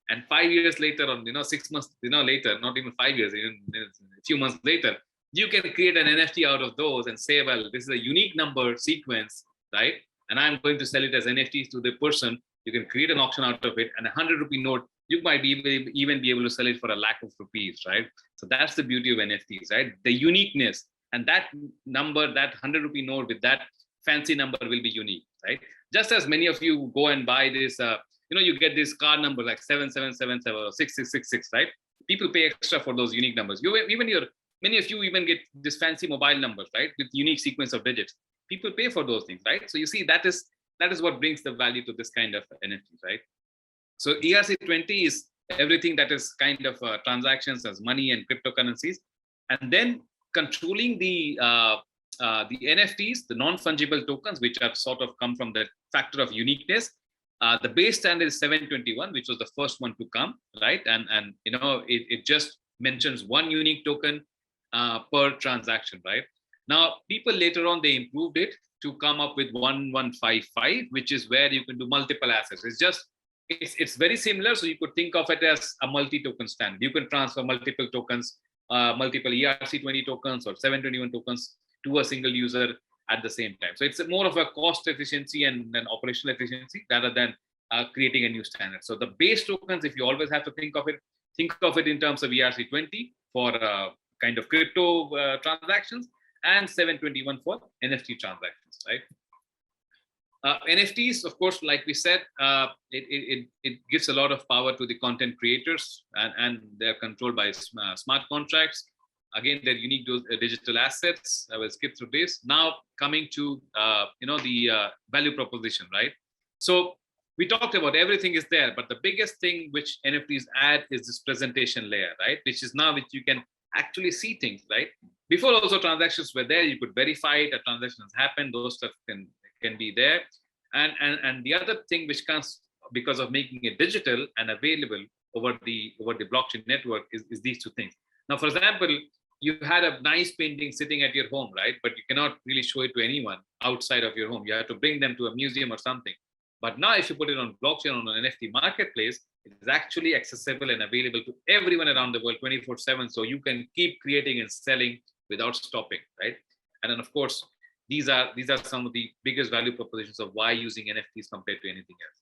Speaker 3: And 5 years later, or 6 months, later, not even 5 years, even a few months later, you can create an NFT out of those and say, well, this is a unique number sequence, right? And I'm going to sell it as NFTs to the person. You can create an auction out of it, and a 100 rupee note, you might even be able to sell it for 100,000 rupees, right? So that's the beauty of NFTs, right? The uniqueness, and that number, that 100 rupee note with that fancy number will be unique, right? Just as many of you go and buy this, you get this card number like 7777 or 6666, right? People pay extra for those unique numbers. Many of you even get this fancy mobile numbers, right? With unique sequence of digits. People pay for those things, right? So you see, that is what brings the value to this kind of NFT, right? So ERC20 is everything that is kind of transactions as money and cryptocurrencies, and then controlling the NFTs, the non-fungible tokens, which are sort of come from the factor of uniqueness. The base standard is 721, which was the first one to come, right? And it just mentions one unique token per transaction, right? Now, people later on, they improved it to come up with 1155, which is where you can do multiple assets. It's very similar. So you could think of it as a multi-token standard. You can transfer multiple tokens, multiple ERC20 tokens or 721 tokens to a single user at the same time. So it's more of a cost efficiency and an operational efficiency rather than creating a new standard. So the base tokens, if you always have to think of it in terms of ERC20 for kind of crypto transactions, and 721 for NFT transactions, right? NFTs, of course, like we said, it gives a lot of power to the content creators, and they're controlled by smart contracts. Again, they're unique digital assets. I will skip through this. Now coming to the value proposition, right? So we talked about everything is there, but the biggest thing which NFTs add is this presentation layer, right? Which is now which you can actually see things, right? Before also transactions were there, you could verify it, a transaction has happened, those stuff can be there. And the other thing which comes because of making it digital and available over the blockchain network is these two things. Now, for example, you had a nice painting sitting at your home, right? But you cannot really show it to anyone outside of your home. You have to bring them to a museum or something. But now if you put it on blockchain on an NFT marketplace, it is actually accessible and available to everyone around the world 24/7. So you can keep creating and selling without stopping, right? And then of course, these are some of the biggest value propositions of why using NFTs compared to anything else.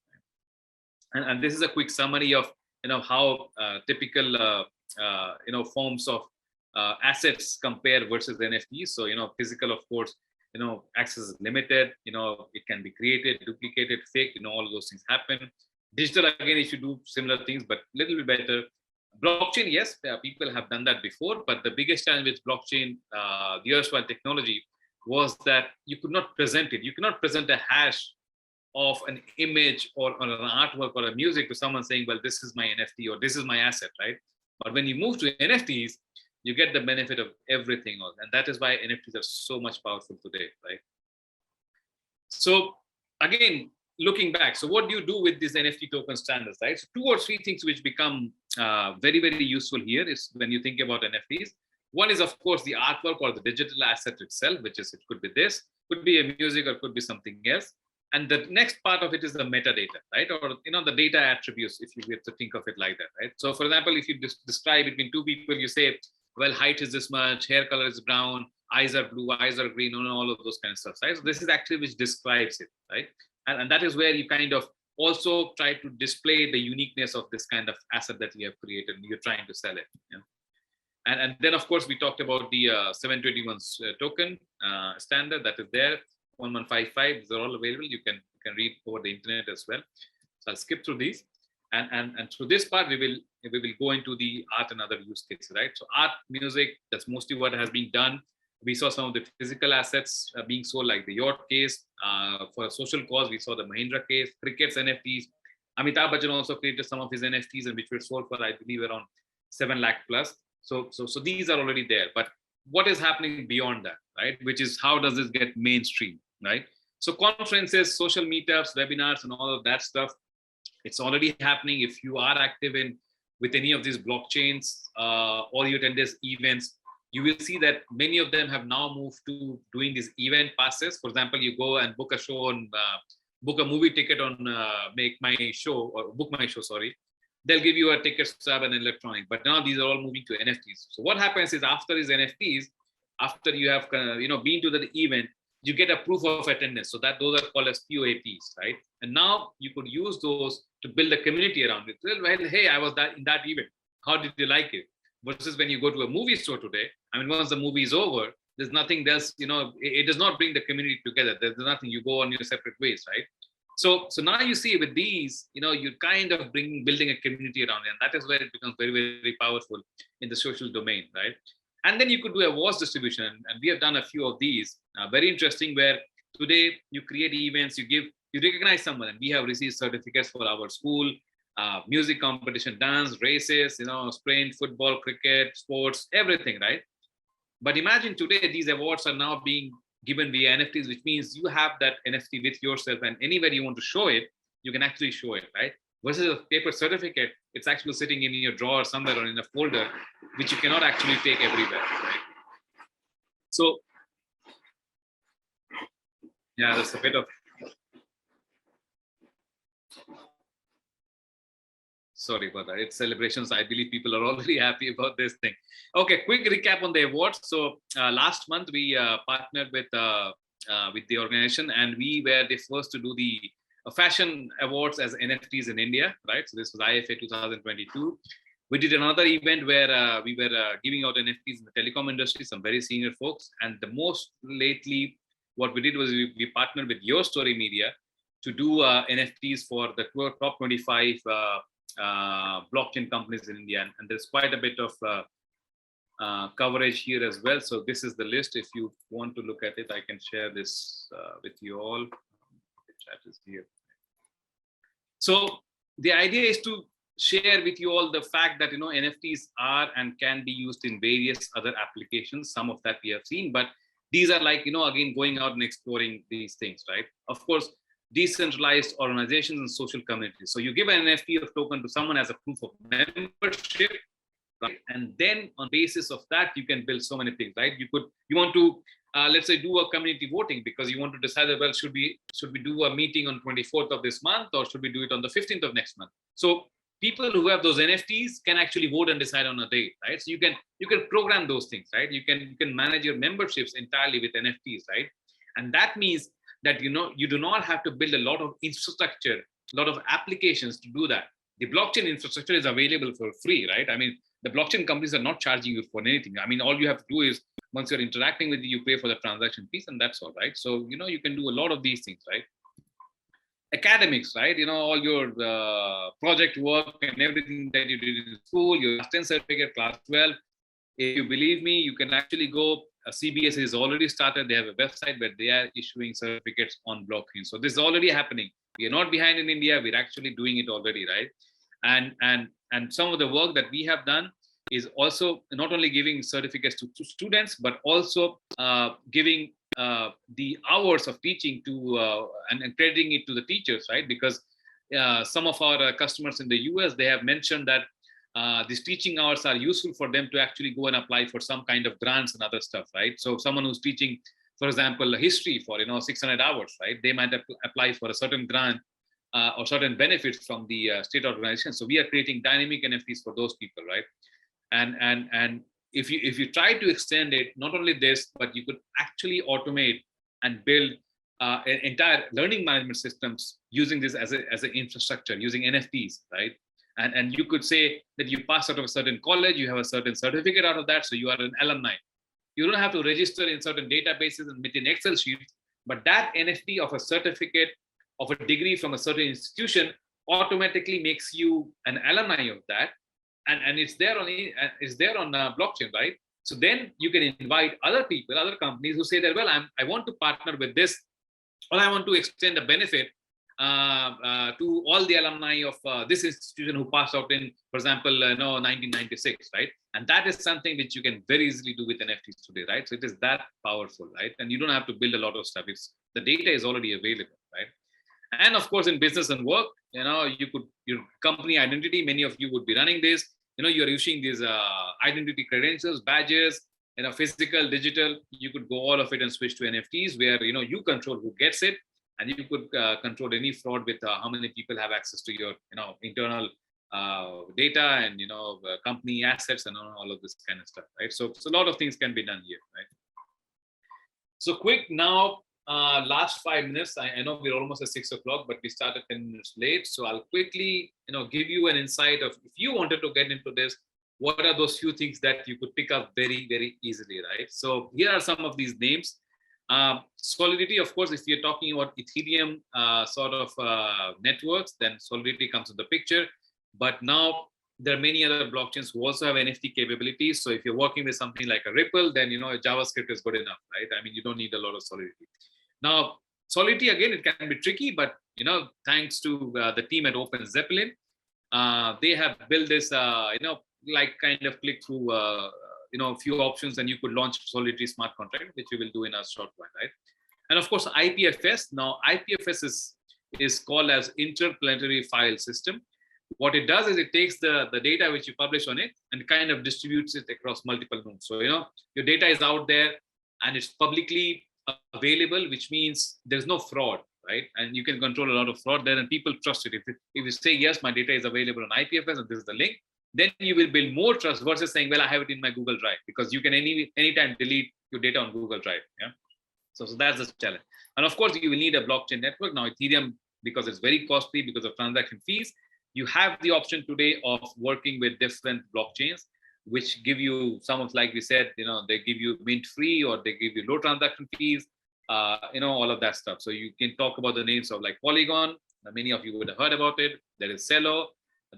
Speaker 3: And this is a quick summary of how typical forms of assets compare versus NFTs. So physical, of course, access is limited. It can be created, duplicated, faked. All of those things happen. Digital, again, it should do similar things, but a little bit better. Blockchain, yes, people have done that before, but the biggest challenge with blockchain, the erstwhile technology, was that you could not present it. You cannot present a hash of an image or an artwork or a music to someone saying, well, this is my NFT or this is my asset, right? But when you move to NFTs, you get the benefit of everything else. And that is why NFTs are so much powerful today, right? So again, looking back, so what do you do with these NFT token standards, right? So 2 or 3 things which become very, very useful here is when you think about NFTs. One is, of course, the artwork or the digital asset itself, which is, it could be this, could be a music or could be something else. And the next part of it is the metadata, right? Or, the data attributes, if you get to think of it like that, right? So for example, if you describe between 2 people, you say, well, height is this much, hair color is brown, eyes are blue, eyes are green, all of those kind of stuff, right? So this is actually which describes it, right? And that is where you kind of also try to display the uniqueness of this kind of asset that you have created and you're trying to sell it. Yeah? And then, of course, we talked about the 721 token standard that is there, 1155. These are all available. You can read over the internet as well. So I'll skip through these. And through this part, we will go into the art and other use cases, right? So art, music, that's mostly what has been done. We saw some of the physical assets being sold, like the yacht case. For a social cause, we saw the Mahindra case, cricket's NFTs. Amitabh Bachchan also created some of his NFTs, and which were sold for, I believe, around 7 lakh plus. So these are already there. But what is happening beyond that, right? Which is, how does this get mainstream, right? So conferences, social meetups, webinars, and all of that stuff, it's already happening. If you are active with any of these blockchains or you attend these events, you will see that many of them have now moved to doing these event passes. For example, you go and book a show on, book a movie ticket on Book My Show, sorry. They'll give you a ticket stub and electronic. But now these are all moving to NFTs. So what happens is, after these NFTs, after you have been to the event, you get a proof of attendance. So that those are called as POAPs, right? And now you could use those to build a community around it. Well, hey, I was in that event. How did you like it? Versus when you go to a movie store today, I mean, once the movie is over, there's nothing else, it does not bring the community together. There's nothing, you go on your separate ways, right? So now you see with these, you're kind of building a community around it. And that is where it becomes very, very powerful in the social domain, right? And then you could do awards distribution. And we have done a few of these, very interesting, where today you create events, you recognize someone. And we have received certificates for our school, music competition, dance, races, sprint, football, cricket, sports, everything, right? But imagine today, these awards are now being given via NFTs, which means you have that NFT with yourself, and anywhere you want to show it, you can actually show it, right? Versus a paper certificate, it's actually sitting in your drawer somewhere or in a folder, which you cannot actually take everywhere, right? So, yeah, that's a bit of... Sorry about that. It's celebrations. I believe people are already happy about this thing. Okay, quick recap on the awards. So last month we partnered with the organization, and we were the first to do the fashion awards as NFTs in India, right? So this was IFA 2022. We did another event where we were giving out NFTs in the telecom industry, some very senior folks. And the most lately, what we did was we partnered with Your Story Media to do NFTs for the top 25 blockchain companies in India. And there's quite a bit of coverage here as well. So this is the list. If you want to look at it, I can share this with you all. The chat is here. So the idea is to share with you all the fact that, NFTs are and can be used in various other applications. Some of that we have seen, but these are like, again, going out and exploring these things, right? Of course, decentralized organizations and social communities. So you give an NFT of token to someone as a proof of membership, right? And then on basis of that, you can build so many things, right? You want to, let's say, do a community voting because you want to decide, well, should we do a meeting on 24th of this month, or should we do it on the 15th of next month? So people who have those NFTs can actually vote and decide on a date, right? So you can program those things, right? You can manage your memberships entirely with NFTs, right? And that means that, you do not have to build a lot of infrastructure, a lot of applications to do that. The blockchain infrastructure is available for free, right? I mean, the blockchain companies are not charging you for anything. I mean, all you have to do is, once you're interacting with you pay for the transaction fees, and that's all, right? So, you can do a lot of these things, right? Academics, right? All your project work and everything that you did in school, your class 10 certificate, class 12. If you believe me, you can actually go. CBS has already started. They have a website where they are issuing certificates on blockchain. So this is already happening. We are not behind in India. We're actually doing it already, right? And some of the work that we have done is also not only giving certificates to students, but also giving the hours of teaching to and crediting it to the teachers, right? Because some of our customers in the US, they have mentioned that these teaching hours are useful for them to actually go and apply for some kind of grants and other stuff, right? So someone who's teaching, for example, history for 600 hours, right? They might apply for a certain grant or certain benefits from the state organization. So we are creating dynamic NFTs for those people, right? And if you try to extend it, not only this, but you could actually automate and build entire learning management systems using this as an infrastructure, using NFTs, right? And you could say that you pass out of a certain college, you have a certain certificate out of that, so you are an alumni. You don't have to register in certain databases and within Excel sheets, but that NFT of a certificate of a degree from a certain institution automatically makes you an alumni of that, and it's there on blockchain, right? So then you can invite other people, other companies who say that, well, I want to partner with this, or I want to extend a benefit to all the alumni of this institution who passed out in, for example, 1996, right? And that is something which you can very easily do with NFTs today, right? So it is that powerful, right? And you don't have to build a lot of stuff. The data is already available, right? And of course, in business and work, your company identity, many of you would be running this. You're using these identity credentials, badges, physical, digital. You could go all of it and switch to NFTs where, you control who gets it. And you could control any fraud with how many people have access to your, internal data and, company assets and all of this kind of stuff, right? So a lot of things can be done here, right? So quick now, last 5 minutes. I know we're almost at 6 o'clock, but we started 10 minutes late. So I'll quickly, give you an insight of, if you wanted to get into this, what are those few things that you could pick up very, very easily, right? So here are some of these names. Solidity, of course, if you're talking about Ethereum sort of networks, then Solidity comes in the picture. But now there are many other blockchains who also have NFT capabilities. So if you're working with something like a Ripple, then JavaScript is good enough, right? I mean, you don't need a lot of Solidity. Now, Solidity, again, it can be tricky, but thanks to the team at Open Zeppelin, they have built this, like kind of click through a few options, and you could launch Solidity smart contract, which we will do in a short while, right? And of course, IPFS. Now, IPFS is called as Interplanetary File System. What it does is it takes the data which you publish on it and kind of distributes it across multiple nodes. So, your data is out there and it's publicly available, which means there's no fraud, right? And you can control a lot of fraud there, and people trust it. If you say, yes, my data is available on IPFS and this is the link, then you will build more trust versus saying, well, I have it in my Google Drive, because you can anytime delete your data on Google Drive. Yeah. So that's the challenge. And of course, you will need a blockchain network. Now, Ethereum, because it's very costly because of transaction fees, you have the option today of working with different blockchains, which give you some of, like we said, they give you mint free, or they give you low transaction fees, all of that stuff. So you can talk about the names of like Polygon. Many of you would have heard about it. There is Celo.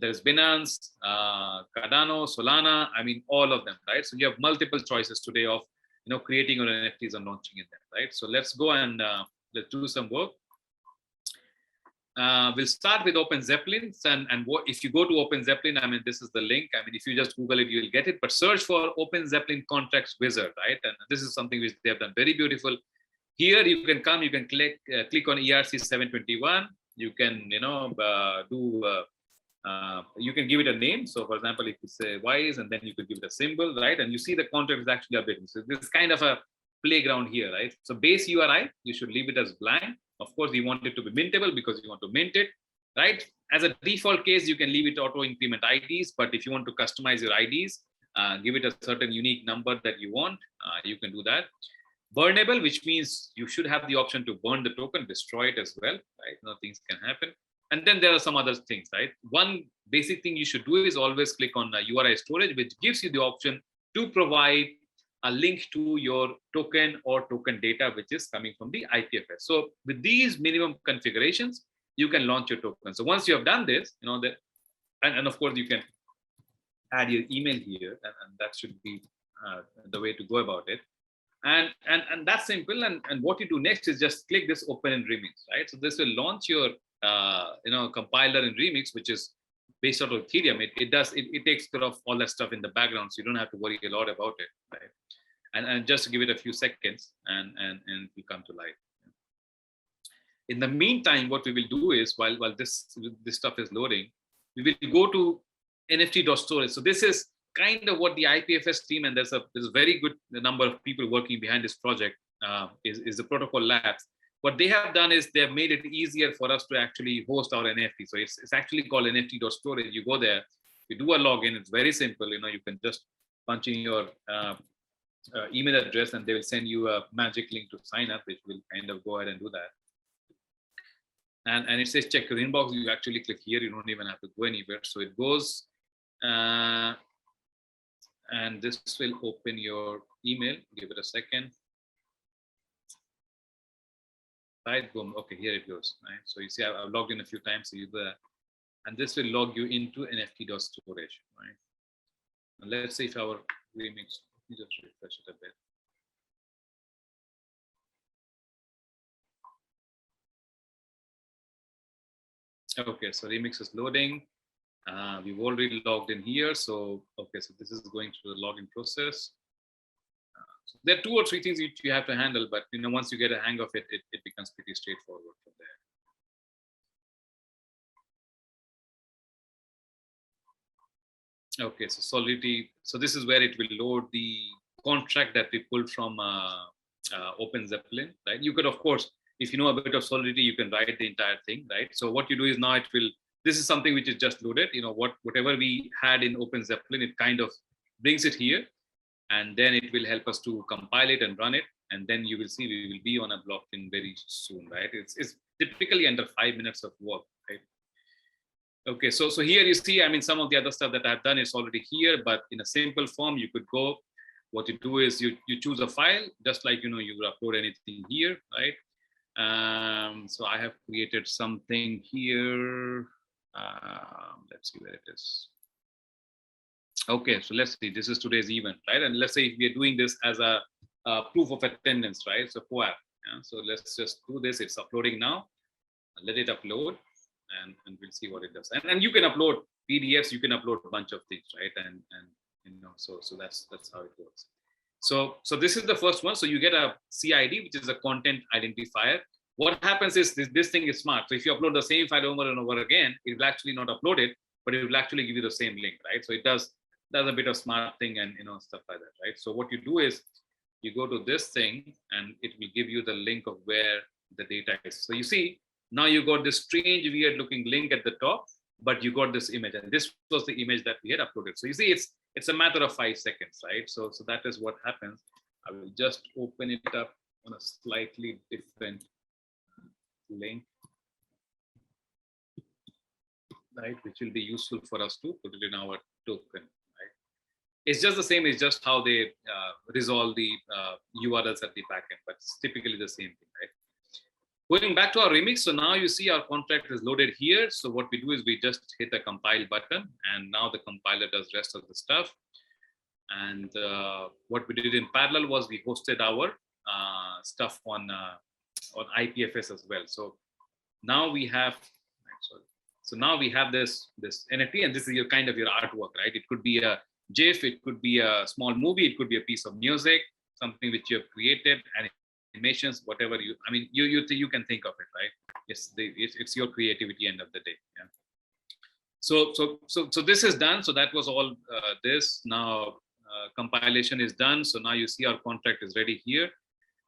Speaker 3: There's Binance, Cardano, Solana, I mean, all of them, right? So you have multiple choices today of, creating your NFTs and launching in them, right? So let's go and let's do some work. We'll start with Open Zeppelin, and what, if you go to Open Zeppelin, I mean, this is the link. I mean, if you just Google it, you'll get it. But search for Open Zeppelin Contracts Wizard, right? And this is something which they have done very beautiful. Here you can come, you can click on ERC 721. You can, you can give it a name. So, for example, if you say WISE, and then you could give it a symbol, right? And you see the contract is actually updating. So this is kind of a playground here, right? So base URI, you should leave it as blank. Of course, you want it to be mintable because you want to mint it, right? As a default case, you can leave it auto increment IDs, but if you want to customize your IDs, give it a certain unique number that you want, you can do that. Burnable, which means you should have the option to burn the token, destroy it as well, right? No, things can happen. And then there are some other things, right? One basic thing you should do is always click on URI storage, which gives you the option to provide a link to your token or token data, which is coming from the Ipfs. So with these minimum configurations, you can launch your token. So once you have done this, and of course you can add your email here, and that should be the way to go about it. And that's simple. And what you do next is just click this open in Remix, right? So this will launch your compiler in Remix, which is based out of Ethereum. It takes care of all that stuff in the background, so you don't have to worry a lot about it, right? And just give it a few seconds, and it will come to life. In the meantime, what we will do is, while this stuff is loading, we will go to nft.storage. So this is kind of what the Ipfs team, and there's a very good number of people working behind this project, is the Protocol Labs. What they have done is they have made it easier for us to actually host our NFT. So it's actually called nft.storage. You go there, you do a login. It's very simple. You can just punch in your email address, and they will send you a magic link to sign up, which will kind of go ahead and do that. And it says check your inbox. You actually click here. You don't even have to go anywhere. So it goes, and this will open your email. Give it a second. Right, boom. Okay, here it goes. Right. So you see, I've logged in a few times. So you do that, and this will log you into nft.storage. Right. And let's see if our Remix. Let me just refresh it a bit. Okay, so Remix is loading. We've already logged in here. So, okay, so this is going through the login process. So there are 2 or 3 things you have to handle, but once you get a hang of it, it becomes pretty straightforward from there. Okay, so Solidity. So this is where it will load the contract that we pulled from Open Zeppelin, right? You could, of course, if you know a bit of Solidity, you can write the entire thing, right? So what you do is now this is something which is just loaded. Whatever we had in Open Zeppelin, it kind of brings it here, and then it will help us to compile it and run it. And then you will see we will be on a blockchain very soon, right? It's typically under 5 minutes of work, right? Okay, so here you see, I mean, some of the other stuff that I've done is already here, but in a simple form, you could go, what you do is you choose a file, just like, you upload anything here, right? So I have created something here. Let's see where it is. Okay, so let's see, this is today's event, right? And let's say if we are doing this as a proof of attendance, right? So POAP, yeah? So let's just do this. It's uploading now. Let it upload, and we'll see what it does. And you can upload PDFs, you can upload a bunch of things, right? And so that's how it works. So this is the first one. So you get a CID, which is a content identifier. What happens is this thing is smart. So if you upload the same file over and over again, it will actually not upload it, but it will actually give you the same link, right? So it does a bit of smart thing and stuff like that, right? So what you do is you go to this thing, and it will give you the link of where the data is. So you see, now you got this strange, weird looking link at the top, but you got this image, and this was the image that we had uploaded. So you see, it's a matter of 5 seconds, right? So that is what happens. I will just open it up on a slightly different link, right? Which will be useful for us to put it in our token, right? It's just the same. It's just how they resolve the URLs at the backend, but it's typically the same thing, right? Going back to our Remix, so now you see our contract is loaded here. So what we do is we just hit the compile button, and now the compiler does the rest of the stuff. And what we did in parallel was we hosted our stuff on Ipfs as well. So now we have So now we have this NFT, and this is your kind of your artwork, right? It could be a GIF, it could be a small movie, it could be a piece of music, something which you have created, animations, whatever you can think of it, right? It's your creativity end of the day. Yeah. So this is done. So that was all this. Now compilation is done. So now you see our contract is ready here.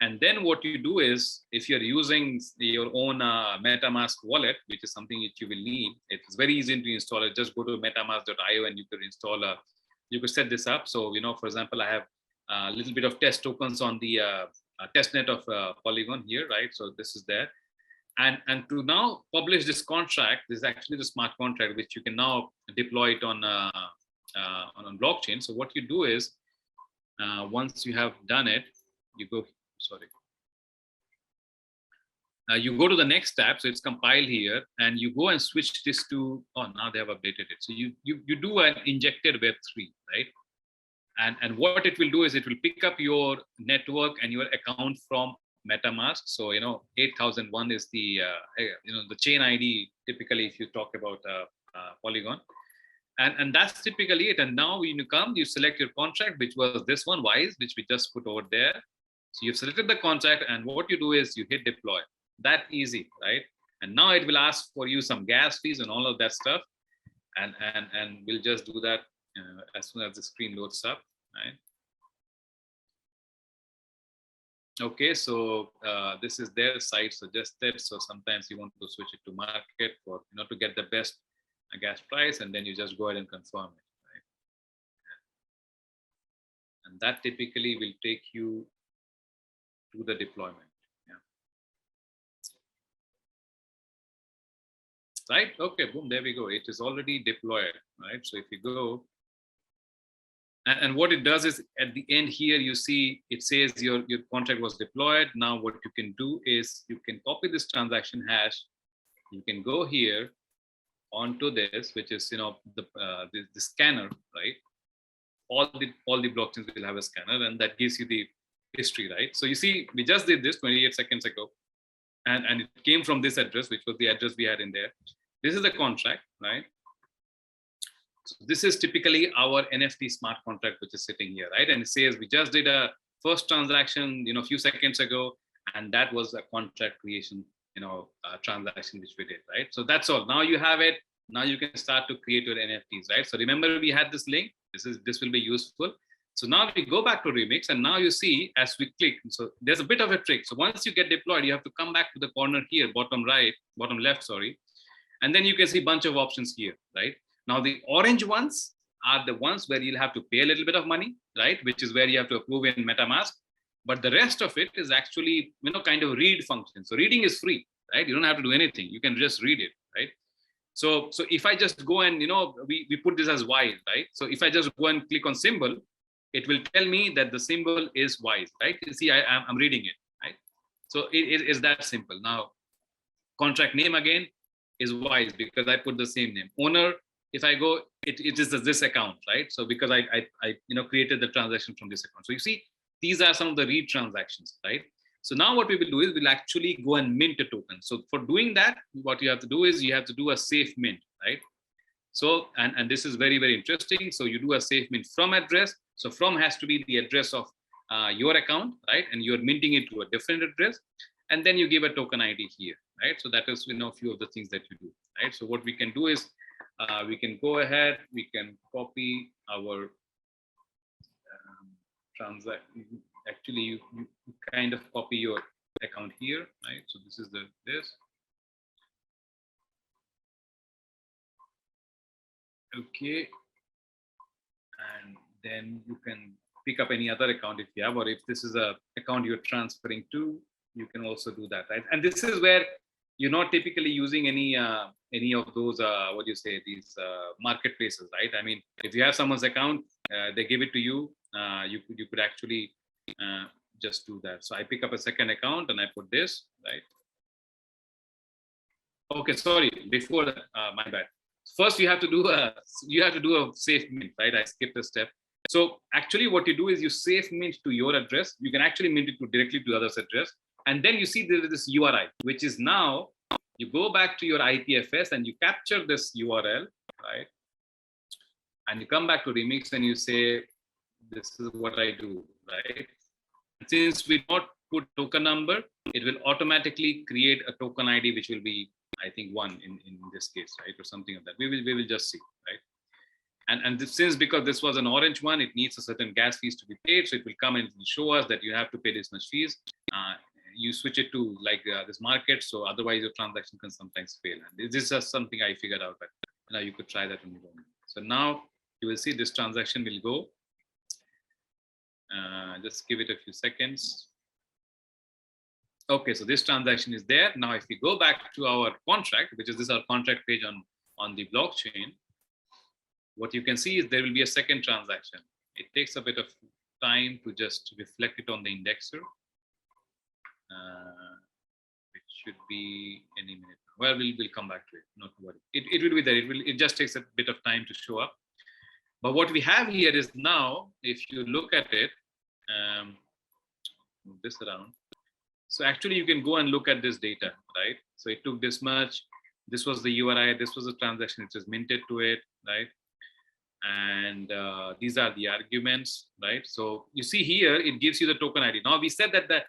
Speaker 3: And then what you do is, if you're using your own Metamask wallet, which is something that you will need, it's very easy to install it. Just go to metamask.io and you could install you could set this up. So, for example, I have a little bit of test tokens on the testnet of Polygon here, right? So this is there. And to now publish this contract, this is actually the smart contract, which you can now deploy it on blockchain. So what you do is, once you have done it, you go, you go to the next tab. So it's compiled here, and you go and switch this to, now they have updated it. So you do an injected Web3, right? And what it will do is it will pick up your network and your account from Metamask. So 8001 is the the chain ID typically if you talk about Polygon, and that's typically it. And now when you come, you select your contract, which was this one, Wise, which we just put over there. So you've selected the contract, and what you do is you hit deploy. That easy, right? And now it will ask for you some gas fees and all of that stuff, and we'll just do that as soon as the screen loads up, right? Okay, so this is their site suggested. So sometimes you want to switch it to market for to get the best gas price, and then you just go ahead and confirm it, right? And that typically will take you to the deployment. Right? Okay, boom, there we go. It is already deployed, right? So if you go, and what it does is at the end here, you see it says your contract was deployed. Now what you can do is you can copy this transaction hash. You can go here onto this, which is the scanner, right? All the blockchains will have a scanner, and that gives you the history, right? So you see, we just did this 28 seconds ago. And it came from this address, which was the address we had in there. This is the contract, right? So this is typically our NFT smart contract, which is sitting here, right? And it says we just did a first transaction, a few seconds ago, and that was a contract creation, transaction which we did, right? So that's all. Now you have it. Now you can start to create your NFTs, right? So remember we had this link. This will be useful. So now we go back to Remix, and now you see as we click, so there's a bit of a trick. So once you get deployed, you have to come back to the corner here, bottom left, and then you can see a bunch of options here, right? Now the orange ones are the ones where you'll have to pay a little bit of money, right? Which is where you have to approve in MetaMask. But the rest of it is actually, kind of read function. So reading is free, right? You don't have to do anything. You can just read it, right? So if I just go and, we put this as Wise, right? So if I just go and click on symbol, it will tell me that the symbol is Wise, right? You see, I'm reading it, right? So it is that simple. Now, contract name again is Wise because I put the same name. Owner, if I go, it is this account, right? So because I created the transaction from this account. So you see, these are some of the read transactions, right? So now what we will do is we'll actually go and mint a token. So for doing that, what you have to do is you have to do a safe mint, right? So, and this is very, very interesting. So you do a safe mint from address. So from has to be the address of your account, right? And you're minting it to a different address. And then you give a token ID here, right? So that is, a few of the things that you do, right? So what we can do is we can go ahead, we can copy our transaction. Actually, you kind of copy your account here, right? So this is this. Okay. And then you can pick up any other account if you have, or if this is a account you're transferring to, you can also do that, right? And this is where you're not typically using any of those these marketplaces, right? I mean, if you have someone's account, they give it to you, you could actually just do that. So I pick up a second account and I put this, right? Okay, sorry, before that, my bad. First, you have to do a safe mint, right? I skipped a step. So actually what you do is you safe mint to your address. You can actually mint it directly to the other's address. And then you see there is this URI, which is now
Speaker 2: You go back to your Ipfs and you capture this URL, right? And you come back to Remix and you say, this is what I do, right? And since we don't put token number, it will automatically create a token ID, which will be, I think, 1 in this case, right? Or something like that. We will just see, right? And since because this was an orange one, it needs a certain gas fees to be paid. So it will come and it will show us that you have to pay this much fees. You switch it to like this market. So otherwise your transaction can sometimes fail. And this is just something I figured out that now you could try that on your own. So now you will see this transaction will go. Just give it a few seconds. Okay, so this transaction is there. Now, if we go back to our contract, which is this our contract page on the blockchain, what you can see is there will be a second transaction. It takes a bit of time to just reflect it on the indexer. It should be any minute. Well, we'll come back to it. Not to worry. It will be there. It just takes a bit of time to show up. But what we have here is now, if you look at it, move this around. So actually, you can go and look at this data, right? So it took this much. This was the URI. This was the transaction which is minted to it, right? And these are the arguments, right? So you see here, it gives you the token ID. Now we said that the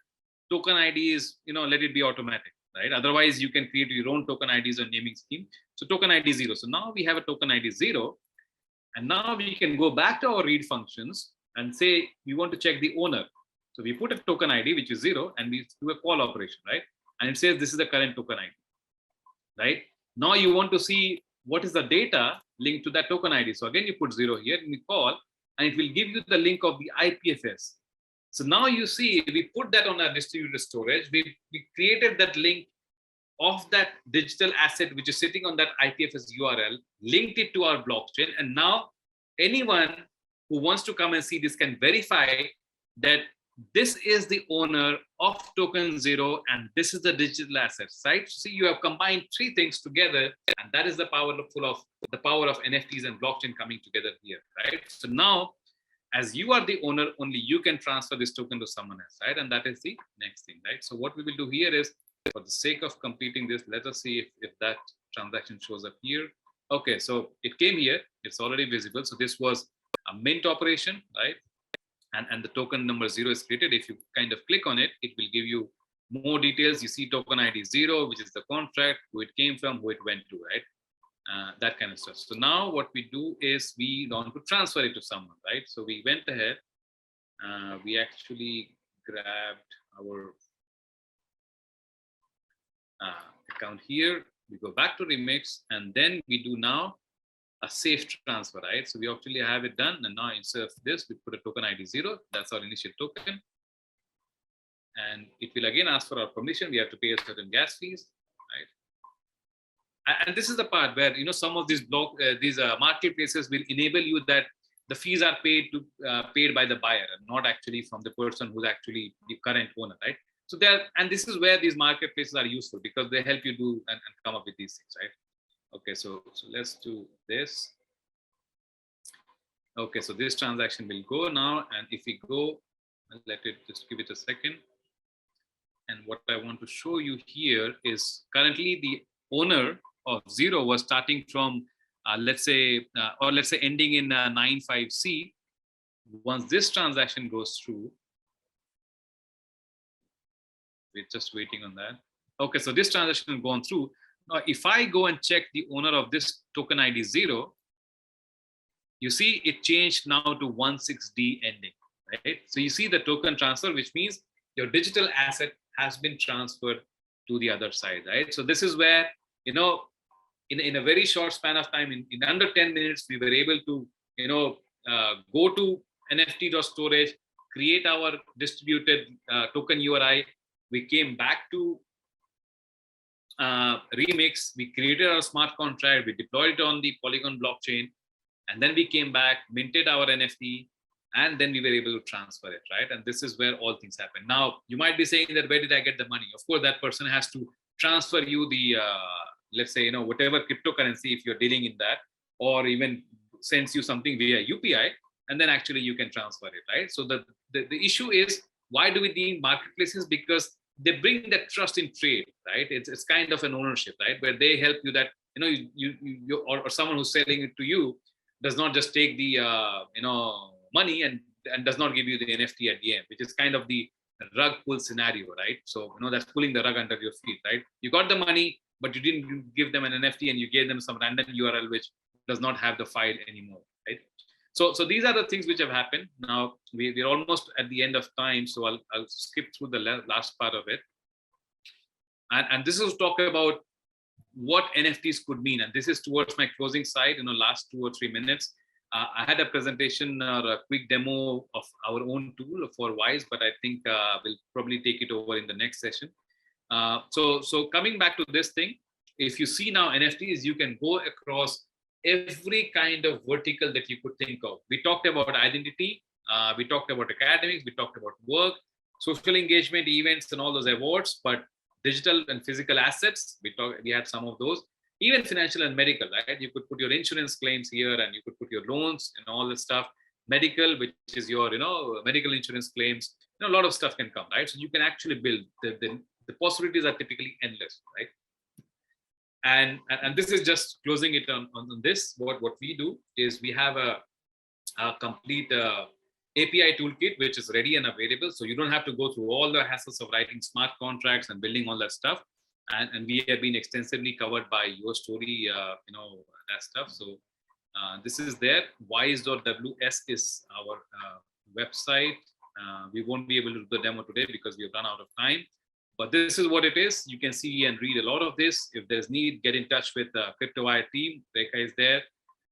Speaker 2: token ID is, let it be automatic, right? Otherwise, you can create your own token IDs or naming scheme. So token ID 0. So now we have a token ID 0. And now we can go back to our read functions and say, we want to check the owner. So we put a token ID, which is 0, and we do a call operation, right? And it says, this is the current token ID, right? Now you want to see what is the data linked to that token ID. So again, you put 0 here and we call, and it will give you the link of the Ipfs. So now you see, we put that on our distributed storage. We created that link of that digital asset, which is sitting on that Ipfs URL, linked it to our blockchain. And now anyone who wants to come and see this can verify that this is the owner of token 0 and this is the digital assets, right? So you have combined 3 things together, and that is the power of NFTs and blockchain coming together here, right? So now, as you are the owner, only you can transfer this token to someone else, right? And that is the next thing, right? So what we will do here is, for the sake of completing this, let us see if that transaction shows up here. Okay, so it came here. It's already visible. So this was a mint operation, right? And the token number 0 is created. If you kind of click on it, it will give you more details. You see token ID 0, which is the contract, who it came from, who it went to, right? That kind of stuff. So now what we do is we want to transfer it to someone, right? So we went ahead. We actually grabbed our account here. We go back to Remix, and then we do now a safe transfer, right? So we actually have it done, and now instead of this, we put a token ID 0. That's our initial token, and it will again ask for our permission. We have to pay a certain gas fees, right? And this is the part where some of these marketplaces will enable you that the fees are paid by the buyer and not actually from the person who's actually the current owner, right? So and this is where these marketplaces are useful because they help you do and come up with these things, right? Okay, so let's do this. Okay, so this transaction will go now, and if we go, let it just give it a second. And what I want to show you here is currently the owner of 0 was starting from let's say ending in 95C. Once this transaction goes through, we're just waiting on that. Okay, so this transaction has gone through. Now, if I go and check the owner of this token ID 0, you see it changed now to 16D ending, right? So you see the token transfer, which means your digital asset has been transferred to the other side, right? So this is where, in a very short span of time, in under 10 minutes, we were able to, go to NFT.storage, create our distributed token URI. We came back to Remix, we created our smart contract, we deployed it on the Polygon blockchain, and then we came back, minted our NFT, and then we were able to transfer it, right? And this is where all things happen. Now, you might be saying that, where did I get the money? Of course, that person has to transfer you the, let's say, whatever cryptocurrency, if you're dealing in that, or even sends you something via UPI, and then actually you can transfer it, right? So the issue is, why do we need marketplaces? Because
Speaker 3: they bring that trust in trade, right? It's kind of an ownership, right? Where they help you that, you or someone who's selling it to you does not just take the, money and does not give you the NFT at the end, which is kind of the rug pull scenario, right? So, that's pulling the rug under your feet, right? You got the money, but you didn't give them an NFT and you gave them some random URL, which does not have the file anymore, right? So these are the things which have happened. Now we're almost at the end of time, so I'll skip through the last part of it. And this is talk about what NFTs could mean. And this is towards my closing side, last 2 or 3 minutes. I had a presentation or a quick demo of our own tool for Wise, but I think we'll probably take it over in the next session. So coming back to this thing, if you see now NFTs, you can go across every kind of vertical that you could think of. We talked about identity, we talked about academics, we talked about work, social engagement, events, and all those awards, but digital and physical assets, we had some of those. Even financial and medical, right? You could put your insurance claims here, and you could put your loans and all this stuff. Medical, which is your, medical insurance claims. A lot of stuff can come, right? So you can actually build. The possibilities are typically endless, right? And this is just closing it on this. What we do is we have a complete API toolkit, which is ready and available. So you don't have to go through all the hassles of writing smart contracts and building all that stuff. And we have been extensively covered by your story, that stuff. So this is there. Wise.ws is our website. We won't be able to do the demo today because we've run out of time. But this is what it is. You can see and read a lot of this. If there's need, get in touch with the CryptoWire team. Rekha is there,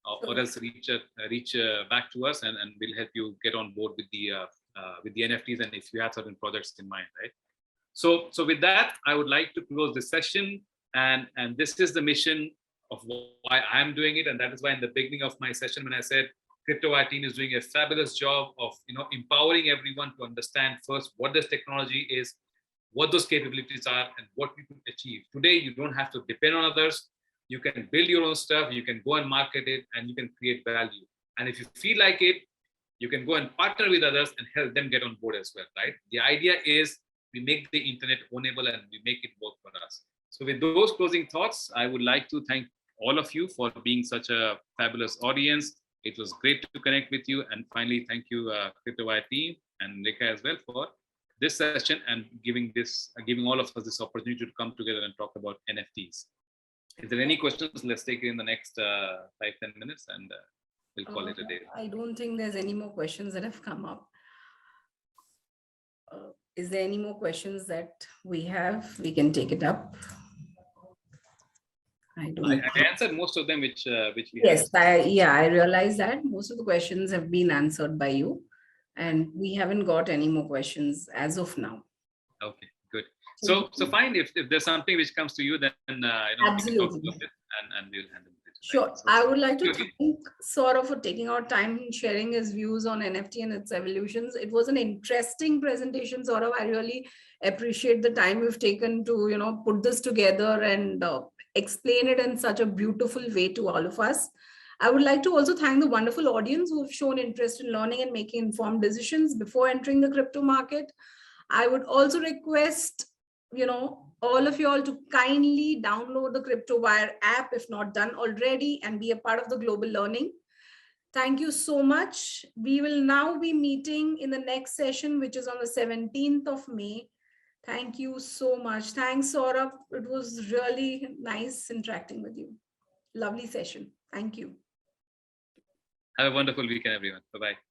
Speaker 3: or else reach back to us, and we'll help you get on board with the NFTs, and if you have certain projects in mind, right? So with that, I would like to close this session, and this is the mission of why I'm doing it, and that is why in the beginning of my session, when I said CryptoWire team is doing a fabulous job of empowering everyone to understand first what this technology is, what those capabilities are, and what we could achieve. Today, you don't have to depend on others. You can build your own stuff, you can go and market it, and you can create value. And if you feel like it, you can go and partner with others and help them get on board as well, right? The idea is we make the internet ownable and we make it work for us. So with those closing thoughts, I would like to thank all of you for being such a fabulous audience. It was great to connect with you. And finally, thank you, CryptoWire team and Rekha as well for this session and giving all of us this opportunity to come together and talk about NFTs. If there are any questions, let's take it in the next 5-10 minutes, and we'll call it a day.
Speaker 1: I don't think there's any more questions that have come up. Is there any more questions that we have? We can take it up. I
Speaker 3: answered most of them, which we
Speaker 1: yes, I realize that most of the questions have been answered by you. And we haven't got any more questions as of now.
Speaker 3: Okay, good. So fine. If there's something which comes to you, then
Speaker 1: absolutely,
Speaker 3: we can talk about it and we'll handle it.
Speaker 1: Sure. Right? So, I would like to thank Saurav for taking our time and sharing his views on NFT and its evolutions. It was an interesting presentation, Saurav. I really appreciate the time you've taken to put this together and explain it in such a beautiful way to all of us. I would like to also thank the wonderful audience who have shown interest in learning and making informed decisions before entering the crypto market. I would also request, all of you all to kindly download the CryptoWire app if not done already and be a part of the global learning. Thank you so much. We will now be meeting in the next session, which is on the 17th of May. Thank you so much. Thanks, Saurav. It was really nice interacting with you. Lovely session. Thank you.
Speaker 3: Have a wonderful weekend, everyone. Bye-bye.